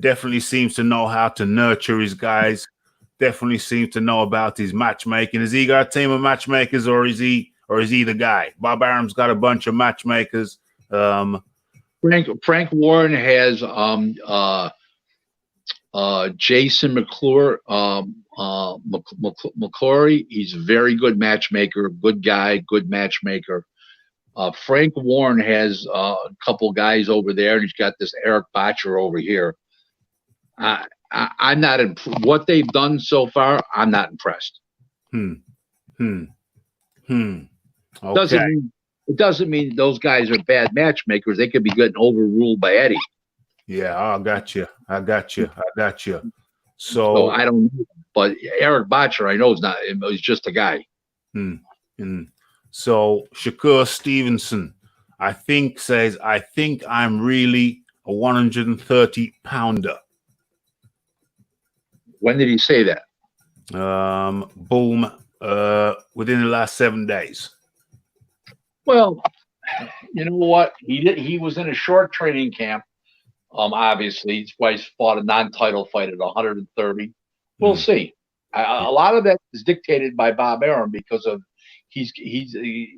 Speaker 2: definitely seems to know how to nurture his guys. Definitely seems to know about his matchmaking. Has he got a team of matchmakers, or is he the guy? Bob Arum's got a bunch of matchmakers.
Speaker 5: Frank Warren has Jason McClure, McClory. He's a very good matchmaker, good guy, good matchmaker. Frank Warren has a couple guys over there, and he's got this Eric Botcher over here. I'm not what they've done so far. I'm not impressed.
Speaker 2: Okay.
Speaker 5: It doesn't mean those guys are bad matchmakers. They could be getting overruled by Eddie.
Speaker 2: Yeah, I got you.
Speaker 5: So I don't know, but Eric Botcher, I know is not. He's just a guy.
Speaker 2: So Shakur Stevenson, I think I'm really a 130-pounder.
Speaker 5: When did he say that?
Speaker 2: Boom. Within the last 7 days.
Speaker 5: Well, you know what? He was in a short training camp. Obviously, his wife fought a non-title fight at 130. We'll see. A lot of that is dictated by Bob Arum because of he's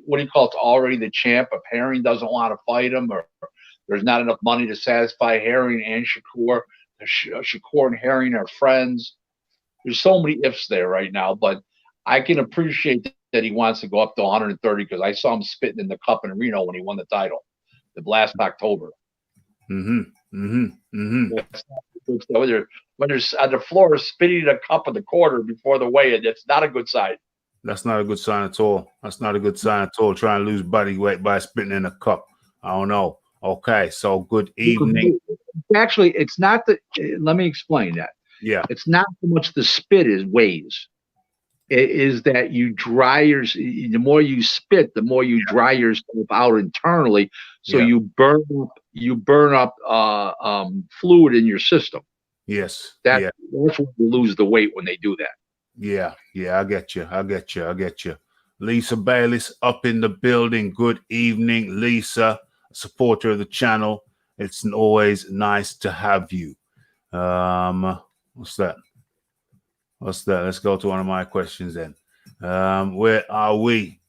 Speaker 5: what he calls already the champ. If Herring doesn't want to fight him, or there's not enough money to satisfy Herring and Shakur. Shakur and Herring are friends. There's so many ifs there right now, but I can appreciate that he wants to go up to 130 because I saw him spitting in the cup in Reno when he won the title, the last October. When they're on the floor spitting in a cup in the quarter before the weigh-in, it's not a good sign.
Speaker 2: That's not a good sign at all. Trying to lose body weight by spitting in a cup. I don't know. Okay, so good evening.
Speaker 5: Actually, it's not that. Let me explain that.
Speaker 2: Yeah.
Speaker 5: It's not so much the spit weighs. It is that you dry the more you spit, the more you dry yourself out internally. So you burn up fluid in your system.
Speaker 2: Yes.
Speaker 5: That's when you lose the weight when they do that.
Speaker 2: Yeah, I get you. Lisa Bayliss up in the building. Good evening, Lisa, supporter of the channel. It's always nice to have you. What's that? Let's go to one of my questions then. Where are we?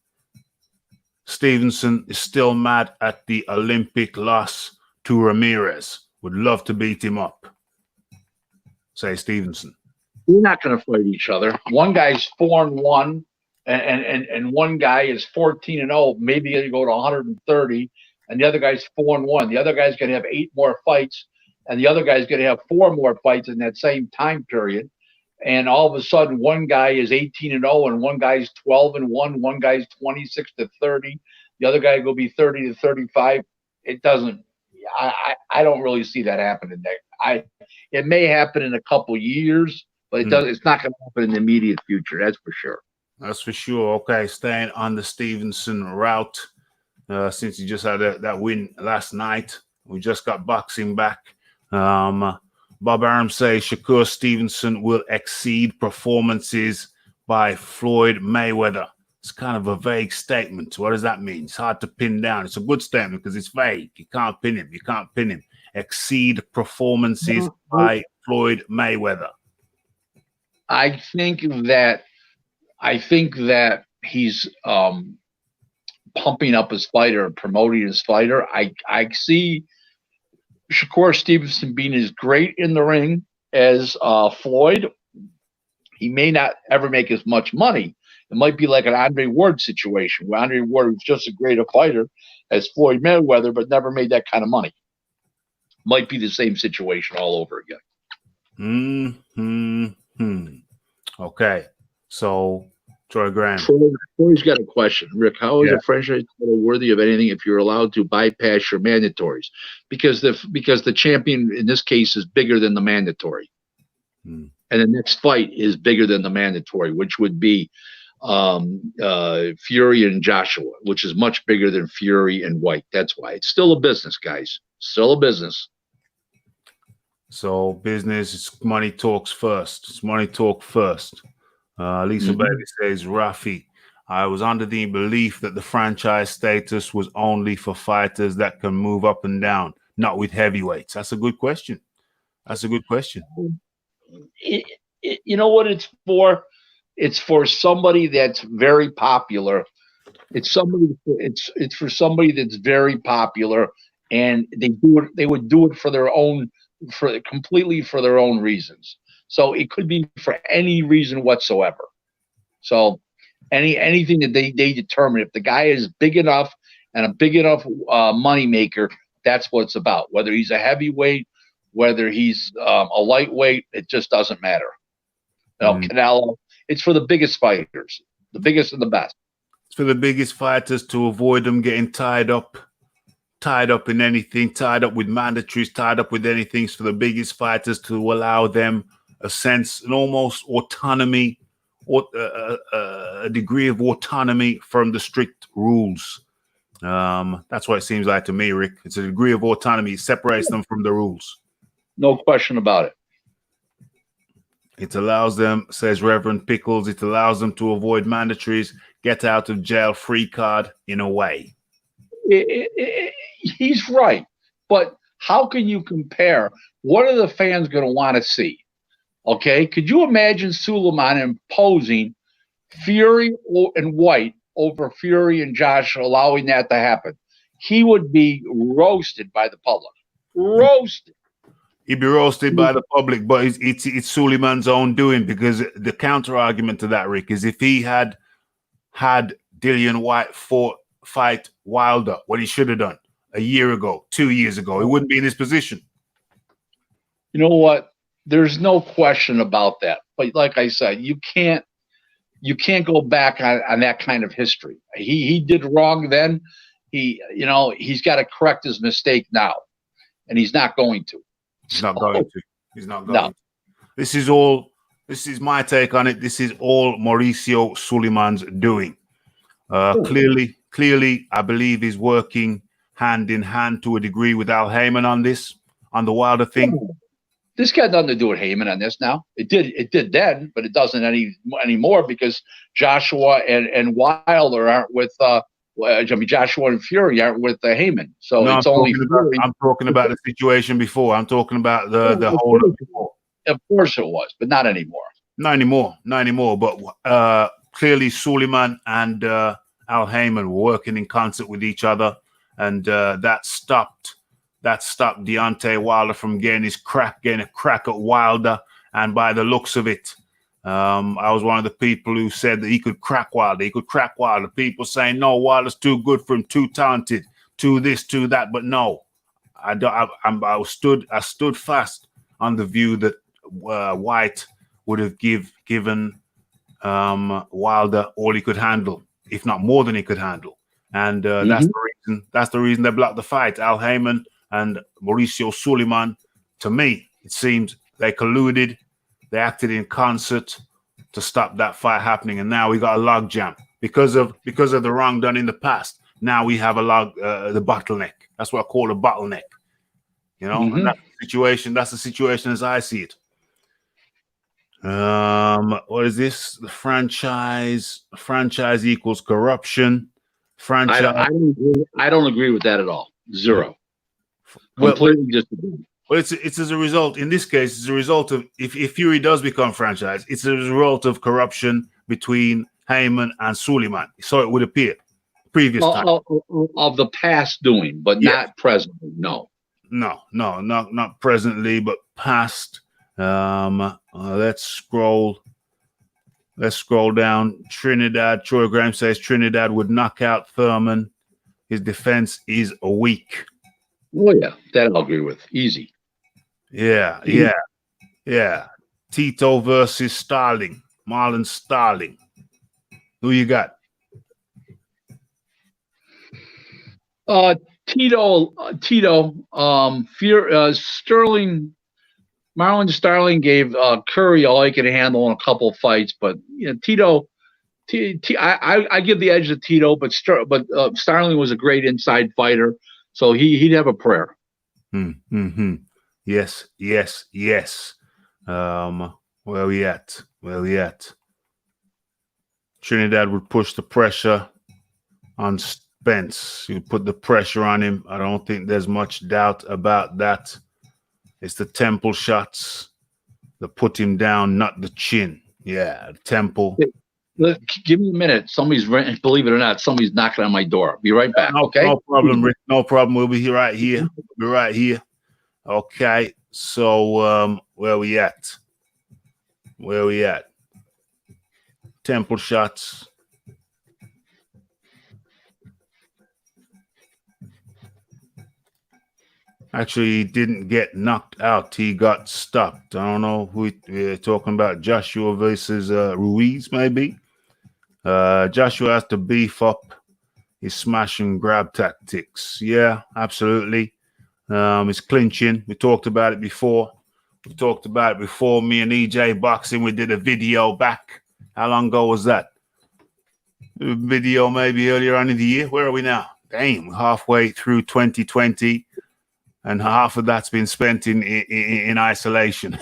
Speaker 2: Stevenson is still mad at the Olympic loss to Ramirez. Would love to beat him up. Say Stevenson.
Speaker 5: We're not going to fight each other. One guy's 4-1, and one guy is 14-0. Maybe he'll go to 130, and the other guy's 4-1. The other guy's going to have 8 more fights, and the other guy's going to have 4 more fights in that same time period. And all of a sudden, one guy is 18-0, and one guy's 12-1. One guy's 26-30. The other guy will be 30-35. It doesn't. I don't really see that happening. It may happen in a couple years, but it does. It's not going to happen in the immediate future. That's for sure.
Speaker 2: That's for sure. Okay, staying on the Stevenson route. Since he just had that win last night, we just got boxing back. Bob Arum says Shakur Stevenson will exceed performances by Floyd Mayweather. It's kind of a vague statement. What does that mean? It's hard to pin down. It's a good statement because it's vague. You can't pin him. Exceed performances by Floyd Mayweather.
Speaker 5: I think that he's pumping up his fighter and promoting his fighter. I see Shakur Stevenson being as great in the ring as Floyd. He may not ever make as much money. It might be like an Andre Ward situation where Andre Ward was just as great a fighter as Floyd Mayweather, but never made that kind of money. Might be the same situation all over again.
Speaker 2: Okay. So, Troy Graham.
Speaker 5: Troy's got a question. Rick, how is a franchise title worthy of anything if you're allowed to bypass your mandatories? Because the champion in this case is bigger than the mandatory. And the next fight is bigger than the mandatory, which would be Fury and Joshua, which is much bigger than Fury and White. That's why it's still a business, guys. Still a business.
Speaker 2: So business, it's money talks first. It's money talk first. Lisa Bailey says, Raphie, I was under the belief that the franchise status was only for fighters that can move up and down, not with heavyweights. That's a good question. That's a good question.
Speaker 5: You know what it's for? It's for somebody that's very popular. It's for somebody that's very popular, and they would do it for their own, completely for their own reasons. So it could be for any reason whatsoever. So anything that they determine, if the guy is big enough and a big enough money maker, that's what it's about. Whether he's a heavyweight, whether he's a lightweight, it just doesn't matter. Canelo, it's for the biggest fighters, the biggest and the best.
Speaker 2: It's for the biggest fighters to avoid them getting tied up in anything, tied up with mandatories, tied up with anything. It's for the biggest fighters to allow them a sense, an almost autonomy, or a degree of autonomy from the strict rules. That's what it seems like to me, Rick. It's a degree of autonomy. It separates them from the rules.
Speaker 5: No question about it.
Speaker 2: It allows them, says Reverend Pickles, it allows them to avoid mandatories, get out of jail free card in a way.
Speaker 5: He's right. But how can you compare? What are the fans going to want to see? Okay. Could you imagine Suleiman imposing Fury and White over Fury and Josh, allowing that to happen? He would be roasted by the public. Roasted.
Speaker 2: He'd be roasted by the public, but it's Suleiman's own doing, because the counter argument to that, Rick, is if he had Dillian White fight Wilder, what he should have done a year ago, 2 years ago, he wouldn't be in this position.
Speaker 5: You know what? There's no question about that. But like I said, you can't go back on that kind of history. He did wrong then. He's got to correct his mistake now, and he's not going to.
Speaker 2: He's not going to. He's not going to. This is my take on it. This is all Mauricio Suleiman's doing. Clearly, I believe he's working hand in hand to a degree with Al Heyman on this, on the Wilder thing.
Speaker 5: This got nothing to do with Heyman on this now. It did then, but it doesn't anymore, because Joshua and Wilder aren't with Joshua and Fury aren't with Heyman. So no, it's only Fury.
Speaker 2: I'm talking about the situation before. I'm talking about the whole.
Speaker 5: Of course it was, but not anymore.
Speaker 2: Not anymore. But clearly Suleiman and Al Heyman were working in concert with each other, and that stopped Deontay Wilder from getting a crack at Wilder. And by the looks of it, I was one of the people who said that he could crack Wilder. People saying, no, Wilder's too good for him, too talented, too this, too that. But no, I stood fast on the view that White would have given Wilder all he could handle, if not more than he could handle. And that's the reason they blocked the fight. Al Heyman and Mauricio Suleiman, to me, it seemed they colluded. They acted in concert to stop that fight happening, and now we got a logjam because of the wrong done in the past. Now we have the bottleneck. That's what I call a bottleneck. And that's the situation. That's the situation as I see it. What is this? The franchise equals corruption. Franchise.
Speaker 5: I don't agree with that at all. Zero. Completely disagree.
Speaker 2: Well, it's as a result. In this case, it's a result of if Fury does become franchise, it's a result of corruption between Heyman and Suleiman. So it would appear. Previous time
Speaker 5: of the past doing, but not presently. No,
Speaker 2: not presently, but past. Let's scroll down. Trinidad. Troy Graham says Trinidad would knock out Thurman. His defense is weak.
Speaker 5: Oh yeah, that I'll agree with. Easy.
Speaker 2: Yeah. Tito versus Starling. Marlon Starling. Who you got?
Speaker 5: Tito. Sterling. Marlon Starling gave Curry all he could handle in a couple fights, but Tito I give the edge to Tito, but Starling was a great inside fighter, so he'd have a prayer.
Speaker 2: Mm-hmm. Yes. Where we at? Trinidad would push the pressure on Spence. You put the pressure on him. I don't think there's much doubt about that. It's the temple shots that put him down, not the chin. Yeah, the temple.
Speaker 5: Look, give me a minute. Believe it or not, somebody's knocking on my door. Be right back. Okay.
Speaker 2: No problem, Rick. No problem. We'll be right here. We'll be right here. Okay. So where we at? Temple shots. Actually, he didn't get knocked out. He got stopped. I don't know who we're talking about. Joshua versus Ruiz, maybe. Joshua has to beef up his smash and grab tactics. Yeah, absolutely. His clinching. We talked about it before. Me and AJbxng, we did a video back. How long ago was that? A video maybe earlier on in the year. Where are we now? Damn, halfway through 2020. And half of that's been spent in isolation.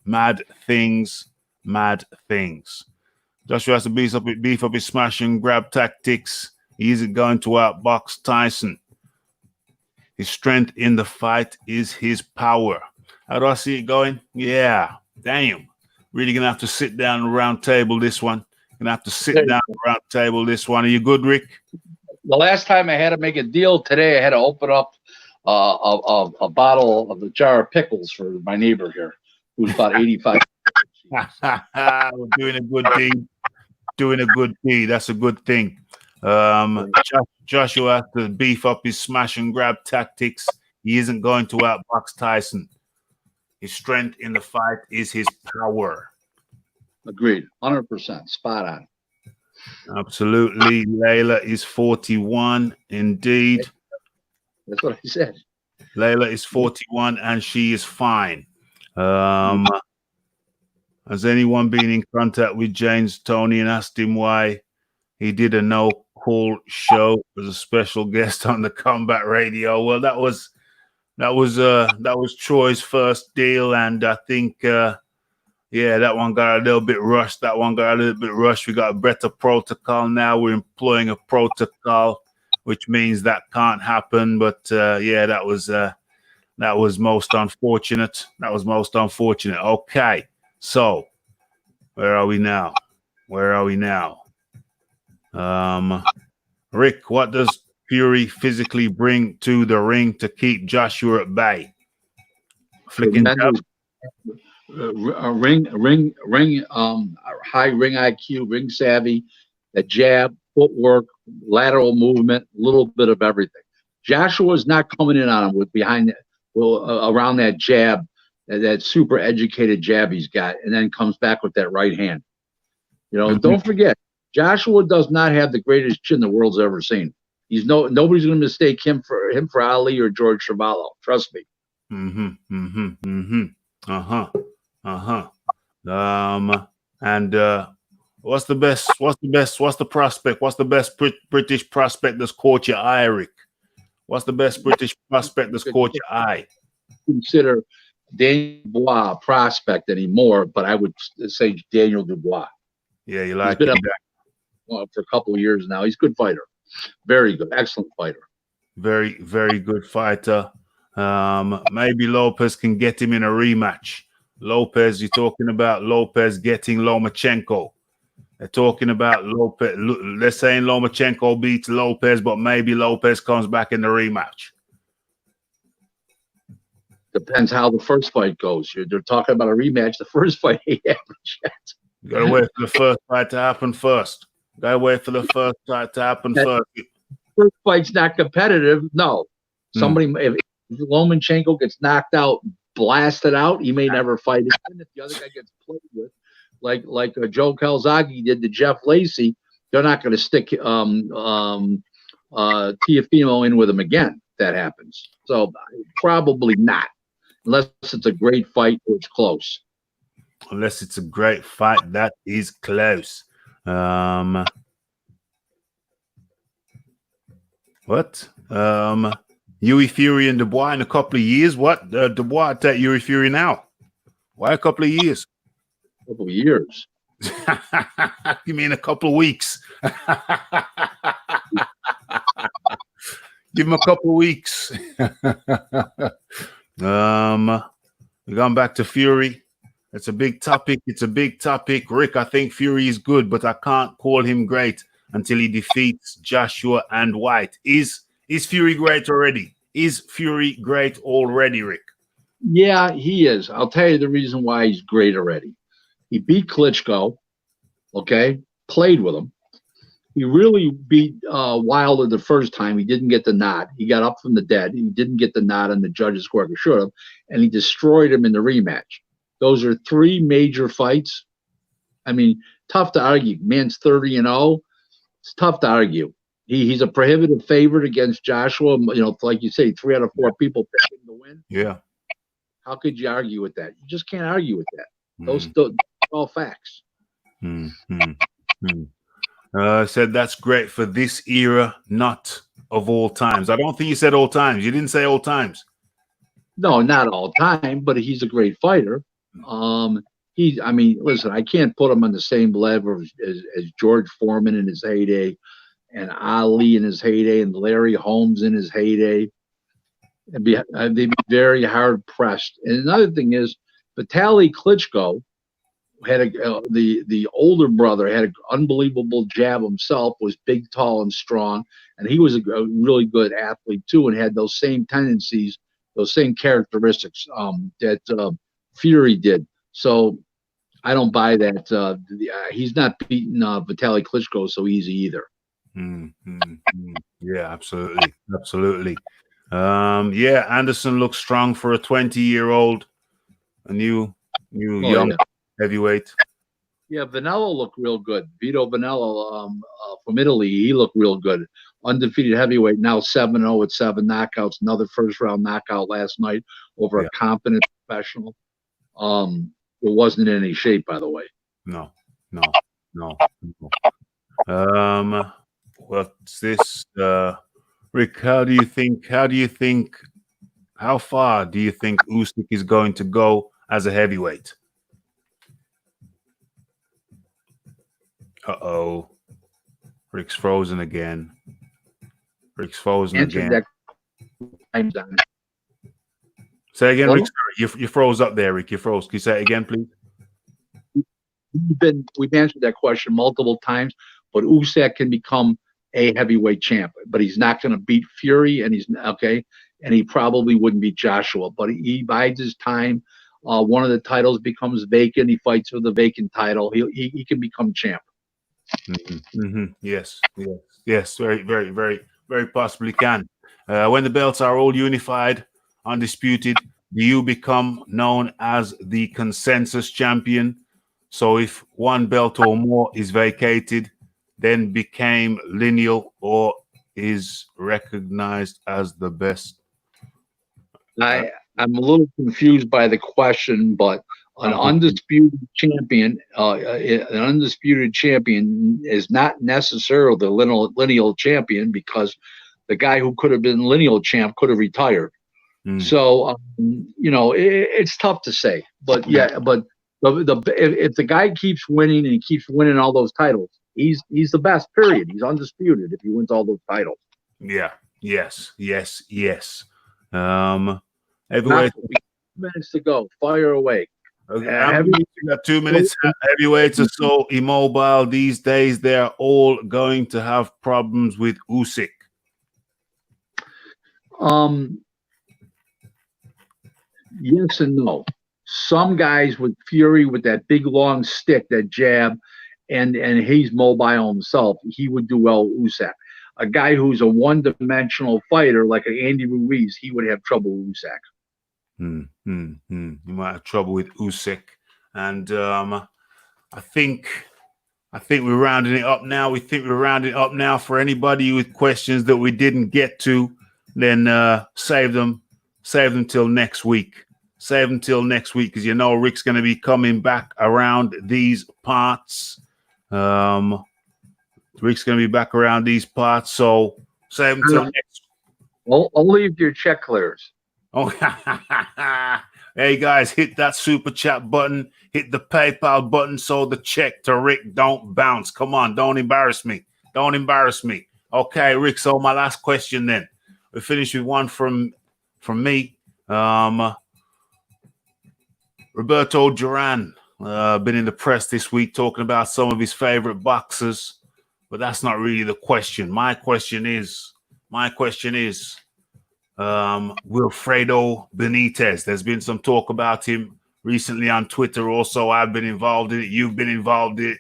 Speaker 2: Mad things. Joshua has to beef up his smash and grab tactics. He isn't going to outbox Tyson. His strength in the fight is his power. How do I see it going? Yeah, damn. Really gonna have to sit down and round table this one. Are you good, Rick?
Speaker 5: The last time I had to make a deal, today I had to open up a bottle of the jar of pickles for my neighbor here, who's about 85.
Speaker 2: We're doing a good deed. That's a good thing. Joshua has to beef up his smash and grab tactics. He isn't going to outbox Tyson. His strength in the fight is his power.
Speaker 5: Agreed. 100%. Spot on.
Speaker 2: Absolutely. Layla is 41. Indeed.
Speaker 5: That's what I said.
Speaker 2: Layla is 41 and she is fine. Has anyone been in contact with James Tony and asked him why he did a no-call show as a special guest on the Combat Radio? Well, that was Troy's first deal, and I think that one got a little bit rushed. We got a better protocol now. We're employing a protocol, which means that can't happen. But that was most unfortunate. Okay, so where are we now? Rick, what does Fury physically bring to the ring to keep Joshua at bay? Flicking jab.
Speaker 5: High ring IQ, ring savvy, a jab, footwork, lateral movement, a little bit of everything. Joshua's not coming in on him with around that jab, that super educated jab he's got, and then comes back with that right hand. Don't forget, Joshua does not have the greatest chin the world's ever seen. Nobody's going to mistake him for Ali or George Chuvalo. Trust me.
Speaker 2: And what's the British prospect that's caught your eye, Rick? What's the best British prospect that's caught your eye?
Speaker 5: Consider Daniel Dubois a prospect anymore, but I would say Daniel Dubois.
Speaker 2: Yeah, you like
Speaker 5: him
Speaker 2: for
Speaker 5: a couple of years now. He's a good fighter. Very good. Excellent fighter.
Speaker 2: Very, very good fighter. Maybe Lopez can get him in a rematch. Lopez, you're talking about Lopez getting Lomachenko. They're talking about Lopez. They're saying Lomachenko beats Lopez, but maybe Lopez comes back in the rematch.
Speaker 5: Depends how the first fight goes. They're talking about a rematch. The first fight ain't happened yet.
Speaker 2: You gotta wait for the first fight to happen first. First
Speaker 5: fight's not competitive. No. If Lomachenko gets knocked out, blasted out, he may never fight again. If the other guy gets played with, like Joe Calzaghe did to Jeff Lacey, they're not going to stick Tiafimo in with him again. If that happens. So probably not, unless it's a great fight or it's close.
Speaker 2: Unless it's a great fight that is close. What? Yui Fury and Dubois in a couple of years. What? Dubois attack Yuri Fury now. Why a couple of years?
Speaker 5: A couple of years.
Speaker 2: You mean a couple of weeks? Give him a couple of weeks. We're going back to Fury. It's a big topic. It's a big topic. Rick, I think Fury is good, but I can't call him great until he defeats Joshua and White. Is Fury great already? Is Fury great already, Rick?
Speaker 5: Yeah, he is. I'll tell you the reason why he's great already. He beat Klitschko, okay? Played with him. He really beat Wilder the first time. He didn't get the nod. He got up from the dead. He didn't get the nod on the judges' score. He should have. And he destroyed him in the rematch. Those are three major fights. I mean, tough to argue. Man's 30-0. It's tough to argue. He's a prohibitive favorite against Joshua. You know, like you say, 3 out of 4 people pick him to win.
Speaker 2: Yeah.
Speaker 5: How could you argue with that? You just can't argue with that. Those are all facts.
Speaker 2: Said that's great for this era, not of all times. I don't think you said all times. You didn't say all times.
Speaker 5: No, not all time, but he's a great fighter. I mean, listen, I can't put him on the same level as George Foreman in his heyday, and Ali in his heyday, and Larry Holmes in his heyday. They'd be very hard pressed. And another thing is, Vitaly Klitschko had the older brother had an unbelievable jab himself, was big, tall, and strong, and he was a really good athlete too, and had those same tendencies, those same characteristics that Fury did. So I don't buy that. He's not beating Vitaly Klitschko so easy either.
Speaker 2: Yeah, absolutely. Yeah, Anderson looks strong for a 20-year-old, a new young heavyweight.
Speaker 5: Yeah, Vanello looked real good. Vito Vanello from Italy, he looked real good. Undefeated heavyweight, now 7-0 with 7 knockouts. Another first-round knockout last night over a competent professional. It wasn't in any shape, by the way. No.
Speaker 2: What's this? Rick, how far do you think Usyk is going to go as a heavyweight? Uh-oh. Rick's frozen again.
Speaker 5: That
Speaker 2: Say again, Rick. Sorry, you froze up there, Rick. You froze. Can you say it again, please?
Speaker 5: We've answered that question multiple times, but Usyk can become a heavyweight champ, but he's not going to beat Fury, and he probably wouldn't beat Joshua, but he bides his time. One of the titles becomes vacant. He fights for the vacant title. He can become champ.
Speaker 2: Yes. Very, very, very, very possibly can. When the belts are all unified, undisputed, do you become known as the consensus champion? So if one belt or more is vacated, then became lineal or is recognized as the best?
Speaker 5: I'm a little confused by the question, but an undisputed champion is not necessarily the lineal champion, because the guy who could have been lineal champ could have retired. So it's tough to say, but if the guy keeps winning and he keeps winning all those titles, he's the best. Period. He's undisputed if he wins all those titles.
Speaker 2: Yeah. Yes.
Speaker 5: Heavyweight. 2 minutes to go. Fire away.
Speaker 2: Okay. We got 2 minutes. Heavyweights are so immobile these days. They're all going to have problems with Usyk.
Speaker 5: Yes and no. Some guys with Fury, with that big long stick, that jab, and he's mobile himself, he would do well with Usyk. A guy who's a one-dimensional fighter like an Andy Ruiz, he would have trouble with Usyk.
Speaker 2: You might have trouble with Usyk, and I think we're rounding it up now. We think we're rounding it up now. For anybody with questions that we didn't get to, then save them till next week. Save them till next week, because Rick's going to be coming back around these parts, Rick's gonna be back around these parts, so save him till next.
Speaker 5: Only if your check clears.
Speaker 2: Oh, hey guys, hit that super chat button, hit the PayPal button so the check to Rick don't bounce. Come on, don't embarrass me. Don't embarrass me. Okay, Rick. So my last question then. We finished with one from me. Roberto Duran, been in the press this week talking about some of his favorite boxers, but that's not really the question. My question is Wilfredo Benitez. There's been some talk about him recently on Twitter. Also, I've been involved in it. You've been involved in it.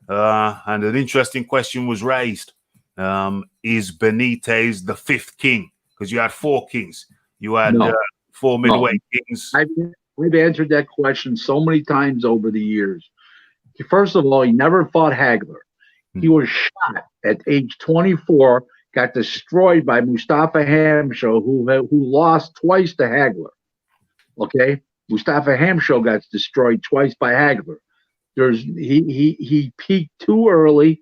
Speaker 2: And an interesting question was raised. Is Benitez the fifth king? Because you had four kings. You had four middleweight kings.
Speaker 5: I've answered that question so many times over the years. First of all, he never fought Hagler. He was shot at age 24, got destroyed by Mustafa Hamsho, who lost twice to Hagler. Okay? Mustafa Hamsho got destroyed twice by Hagler. He peaked too early,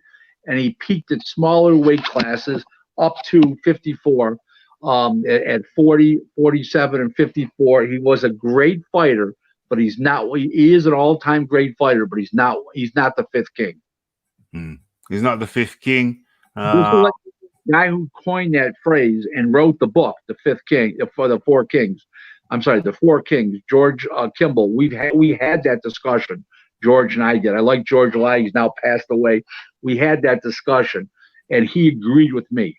Speaker 5: and he peaked at smaller weight classes up to 54. At 40, 47, and 54, he was a great fighter, but he's not. He is an all-time great fighter, but he's not the fifth king.
Speaker 2: He's not the fifth king.
Speaker 5: The guy who coined that phrase and wrote the book, The Fifth King, for the Four Kings. I'm sorry, The Four Kings. George Kimball. We had that discussion. George and I did. I like George a lot. He's now passed away. We had that discussion, and he agreed with me.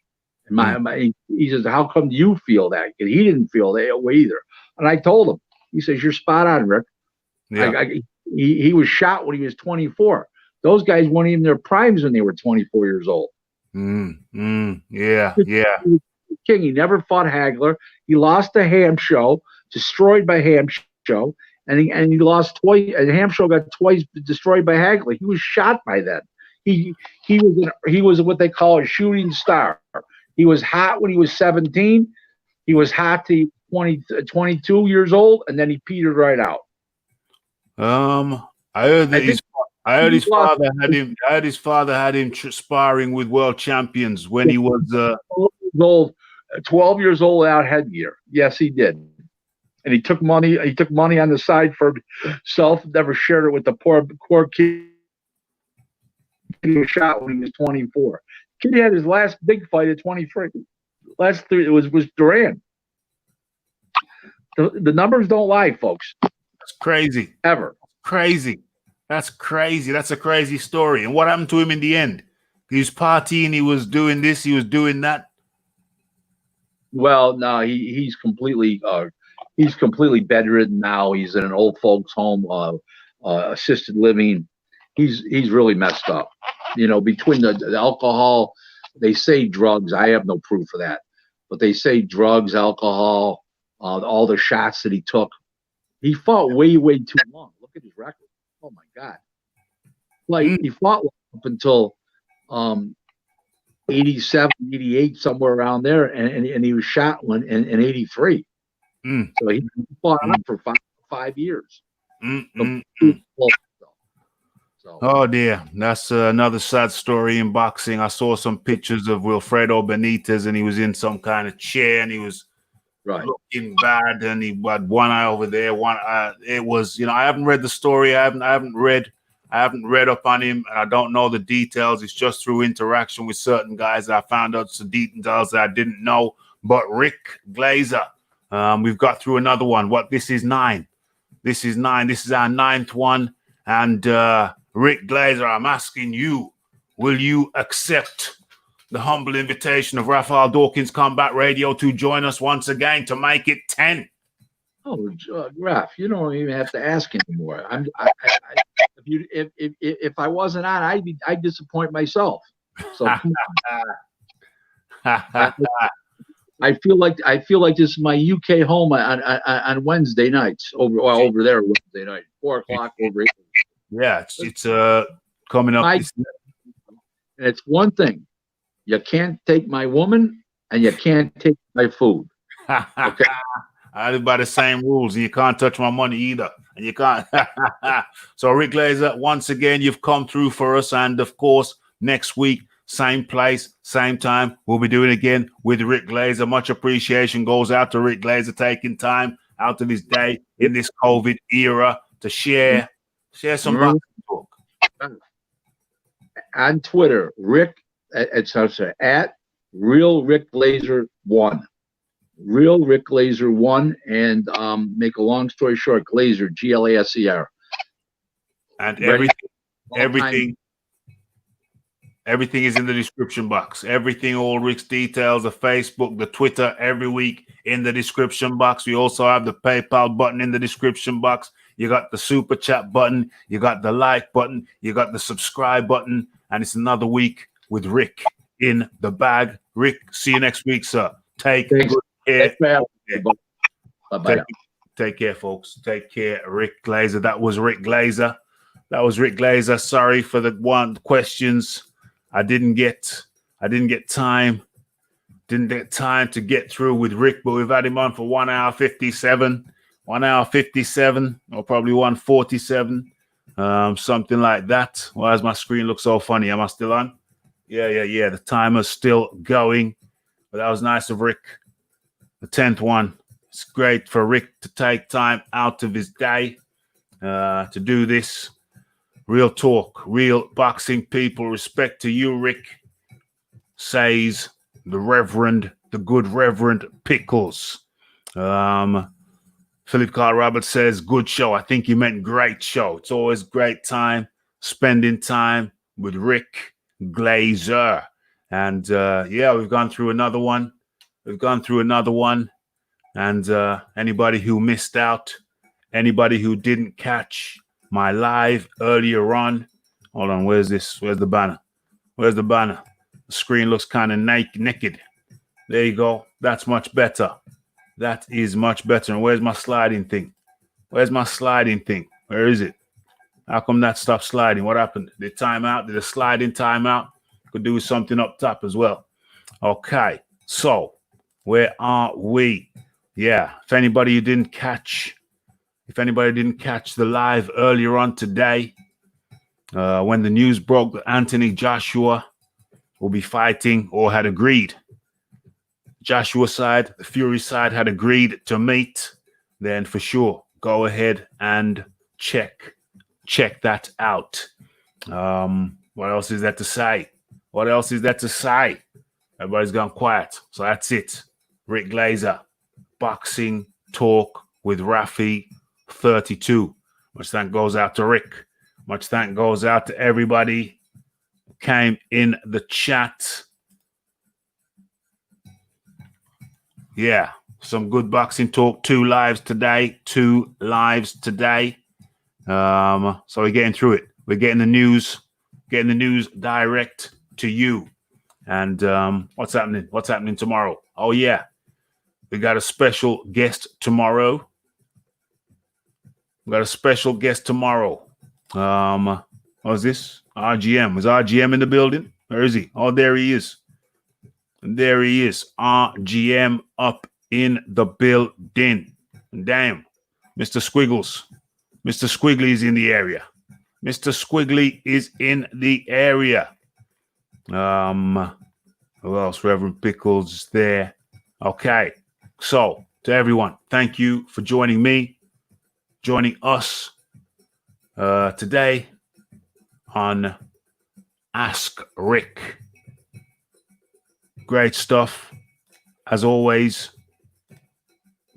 Speaker 5: He says, "How come do you feel that?" And he didn't feel that way either. And I told him. He says, "You're spot on, Rick." Yeah. He was shot when he was 24. Those guys weren't even in their primes when they were 24 years old.
Speaker 2: Yeah.
Speaker 5: King. He never fought Hagler. He lost to Hamsho, destroyed by Hamsho, and he lost twice. And Hamsho got twice destroyed by Hagler. He was shot by then. He was what they call a shooting star. He was hot when he was 17. He was hot to 22 years old, and then he petered right out.
Speaker 2: I heard his father had him sparring with world champions when he was
Speaker 5: 12 years old without headgear. Yes, he did. And he took money. He took money on the side for himself. Never shared it with the poor kid. He was shot when he was 24. Kid had his last big fight at 23. Last three was Duran. The numbers don't lie, folks.
Speaker 2: That's crazy.
Speaker 5: Ever.
Speaker 2: Crazy. That's crazy. That's a crazy story. And what happened to him in the end? He was partying. He was doing this. He was doing that.
Speaker 5: Well, no, he's completely bedridden now. He's in an old folks home, assisted living. He's really messed up. You know, between the alcohol, they say drugs. I have no proof of that, but they say drugs, alcohol, all the shots that he took. He fought way too long. Look at his record. Oh my God! Like he fought up until 87, 88, somewhere around there, and he was shot in 83. So he fought on for five years. So.
Speaker 2: Oh dear, that's another sad story in boxing. I saw some pictures of Wilfredo Benitez, and he was in some kind of chair, and he was looking bad, and he had one eye over there. One eye. It was, I haven't read the story. I haven't read up on him, and I don't know the details. It's just through interaction with certain guys that I found out some details that I didn't know. But Rick Glaser, we've got through another one. This is 9. This is 9. This is our 9th one, and Rick Glaser, I'm asking you, will you accept the humble invitation of Raphael Dawkins Combat Radio to join us once again to make it 10?
Speaker 5: Oh, Raph, you don't even have to ask anymore. If I wasn't on, I'd disappoint myself. So I feel like this is my UK home on Wednesday nights over there Wednesday night, 4:00 over here.
Speaker 2: Yeah, it's coming up.
Speaker 5: And it's one thing: you can't take my woman, and you can't take my food. Okay,
Speaker 2: I live by the same rules, and you can't touch my money either. and you can't. So Rick Glaser, once again, you've come through for us, and of course, next week, same place, same time, we'll be doing it again with Rick Glaser. Much appreciation goes out to Rick Glaser taking time out of his day in this COVID era to share some boxing talk.
Speaker 5: On Twitter, Rick, it's at Real Rick Glaser 1. Real Rick Glaser 1, and make a long story short, Glaser, Glaser.
Speaker 2: And
Speaker 5: Ready?
Speaker 2: everything is in the description box. Everything, all Rick's details, the Facebook, the Twitter, every week in the description box. We also have the PayPal button in the description box. You got the super chat button, you got the like button, you got the subscribe button, and it's another week with Rick in the bag. Rick, see you next week, sir. Take good care.
Speaker 5: Bye-bye.
Speaker 2: Take care, folks. Take care, Rick Glaser. That was Rick Glaser. Sorry for the questions. I didn't get time to get through with Rick, but we've had him on for 1 hour 57, or probably 147, something like that. Why does my screen look so funny? Am I still on? Yeah. The timer's still going, but that was nice of Rick. The 10th one. It's great for Rick to take time out of his day to do this. Real talk, real boxing people. Respect to you, Rick, says the good Reverend Pickles. Philip Carl Roberts says, good show. I think he meant great show. It's always great time spending time with Rick Glaser. And we've gone through another one. And anybody who missed out, anybody who didn't catch my live earlier on, hold on, where's this? Where's the banner? The screen looks kind of naked. There you go. That's much better. That is much better. And where's my sliding thing? Where is it? How come that stopped sliding? What happened? Did time out? Did a sliding time out? Could do something up top as well. Okay, so where are we? Yeah, if anybody didn't catch the live earlier on today, when the news broke that Anthony Joshua will be fighting or had agreed, Joshua side, the Fury side had agreed to meet, then for sure, go ahead and check that out. What else is there to say? Everybody's gone quiet. So that's it. Rick Glaser, Boxing Talk with Raphie 32. Much thank goes out to Rick. Much thank goes out to everybody who came in the chat. Yeah, some good boxing talk. 2 lives today. So we're getting through it. We're getting the news direct to you. And what's happening tomorrow? Oh yeah, we got a special guest tomorrow. What is this? RGM. Is RGM in the building? Where is he? Oh, there he is. RGM up in the building. Damn. Mr. Squiggles. Mr. Squiggly is in the area. Who else? Reverend Pickles is there. Okay. So, to everyone, thank you for joining us today on Ask Rick. Great stuff, as always.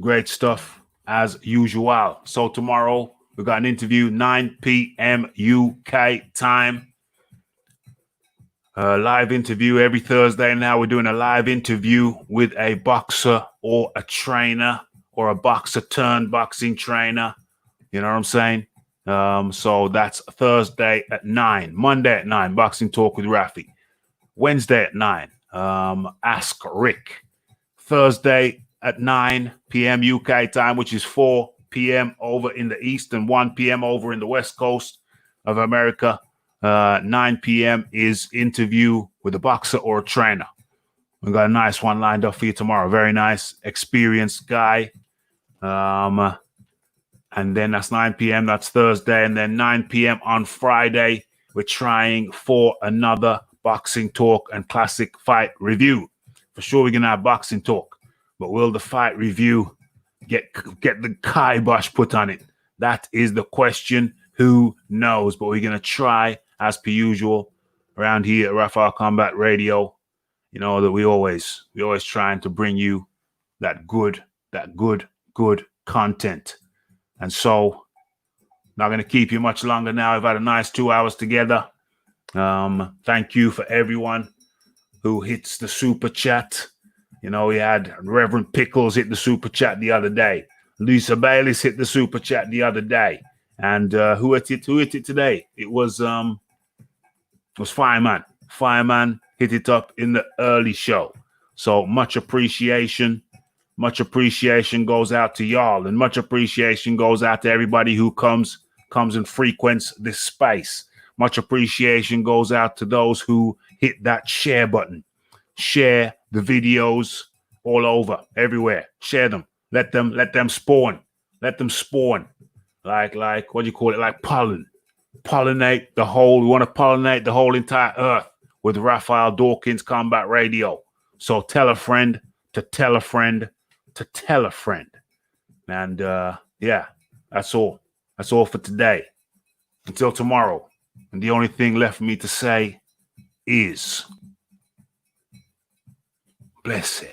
Speaker 2: Great stuff, as usual. So tomorrow, we got an interview, 9 p.m. UK time. Live interview every Thursday. Now we're doing a live interview with a boxer or a trainer or a boxer turned boxing trainer. You know what I'm saying? So that's Thursday at 9, Monday at 9, Boxing Talk with Raphie. Wednesday at 9, Ask Rick. Thursday at 9 p.m. UK time, which is 4 p.m. over in the East and 1 p.m. over in the West Coast of America. 9 p.m. is interview with a boxer or a trainer. We got a nice one lined up for you tomorrow. Very nice, experienced guy. And then that's 9 p.m. That's Thursday. And then 9 p.m. on Friday, we're trying for another boxing talk and classic fight review. For sure, we're going to have boxing talk. But will the fight review get the kibosh put on it? That is the question. Who knows? But we're going to try, as per usual, around here at Raphie Combat Radio, you know, that we always trying to bring you that good content. And so, not going to keep you much longer now. We've had a nice 2 hours together. Thank you for everyone who hits the super chat. You know, we had Reverend Pickles hit the super chat the other day. Lisa Bayliss hit the super chat the other day. And who hit it today? It was Fireman. Fireman hit it up in the early show. So much appreciation. Much appreciation goes out to y'all, and much appreciation goes out to everybody who comes and frequents this space. Much appreciation goes out to those who hit that share button. Share the videos all over, everywhere. Share them. Let them spawn. Let them spawn. Like what do you call it? Like pollen. Pollinate the whole. We want to pollinate the whole entire earth with Raphael Dawkins Combat Radio. So tell a friend to tell a friend to tell a friend. And yeah, that's all. That's all for today. Until tomorrow. And the only thing left for me to say is blessed.